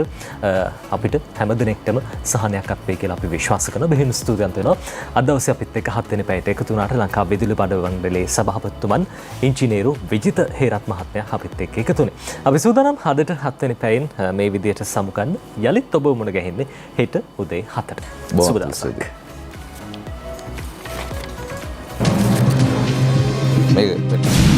අපිට හැමදෙනෙක්ටම සහනයක් අත්වේ කියලා අපි විශ්වාස කරනවා. බෙහෙවින් ස්තුතිවන්ත වෙනවා. අද දවසේ අපිත් එක්ක 7 වෙනි පැයට එකතු වුණාට ලංකා විදුලි බල මණ්ඩලයේ සභාපතිතුමන් ඉංජිනේරු විජිත හේරත් මහත්මයා අපිත් එක්ක එකතු වුණේ. අපි සූදානම් හදට 7 වෙනි පැයෙන් මේ විදියට සමුගන්න. යලිත් ඔබ මුණ ගැහෙන්නේ හෙට උදේ 7ට. සුබ දවසක්. මේක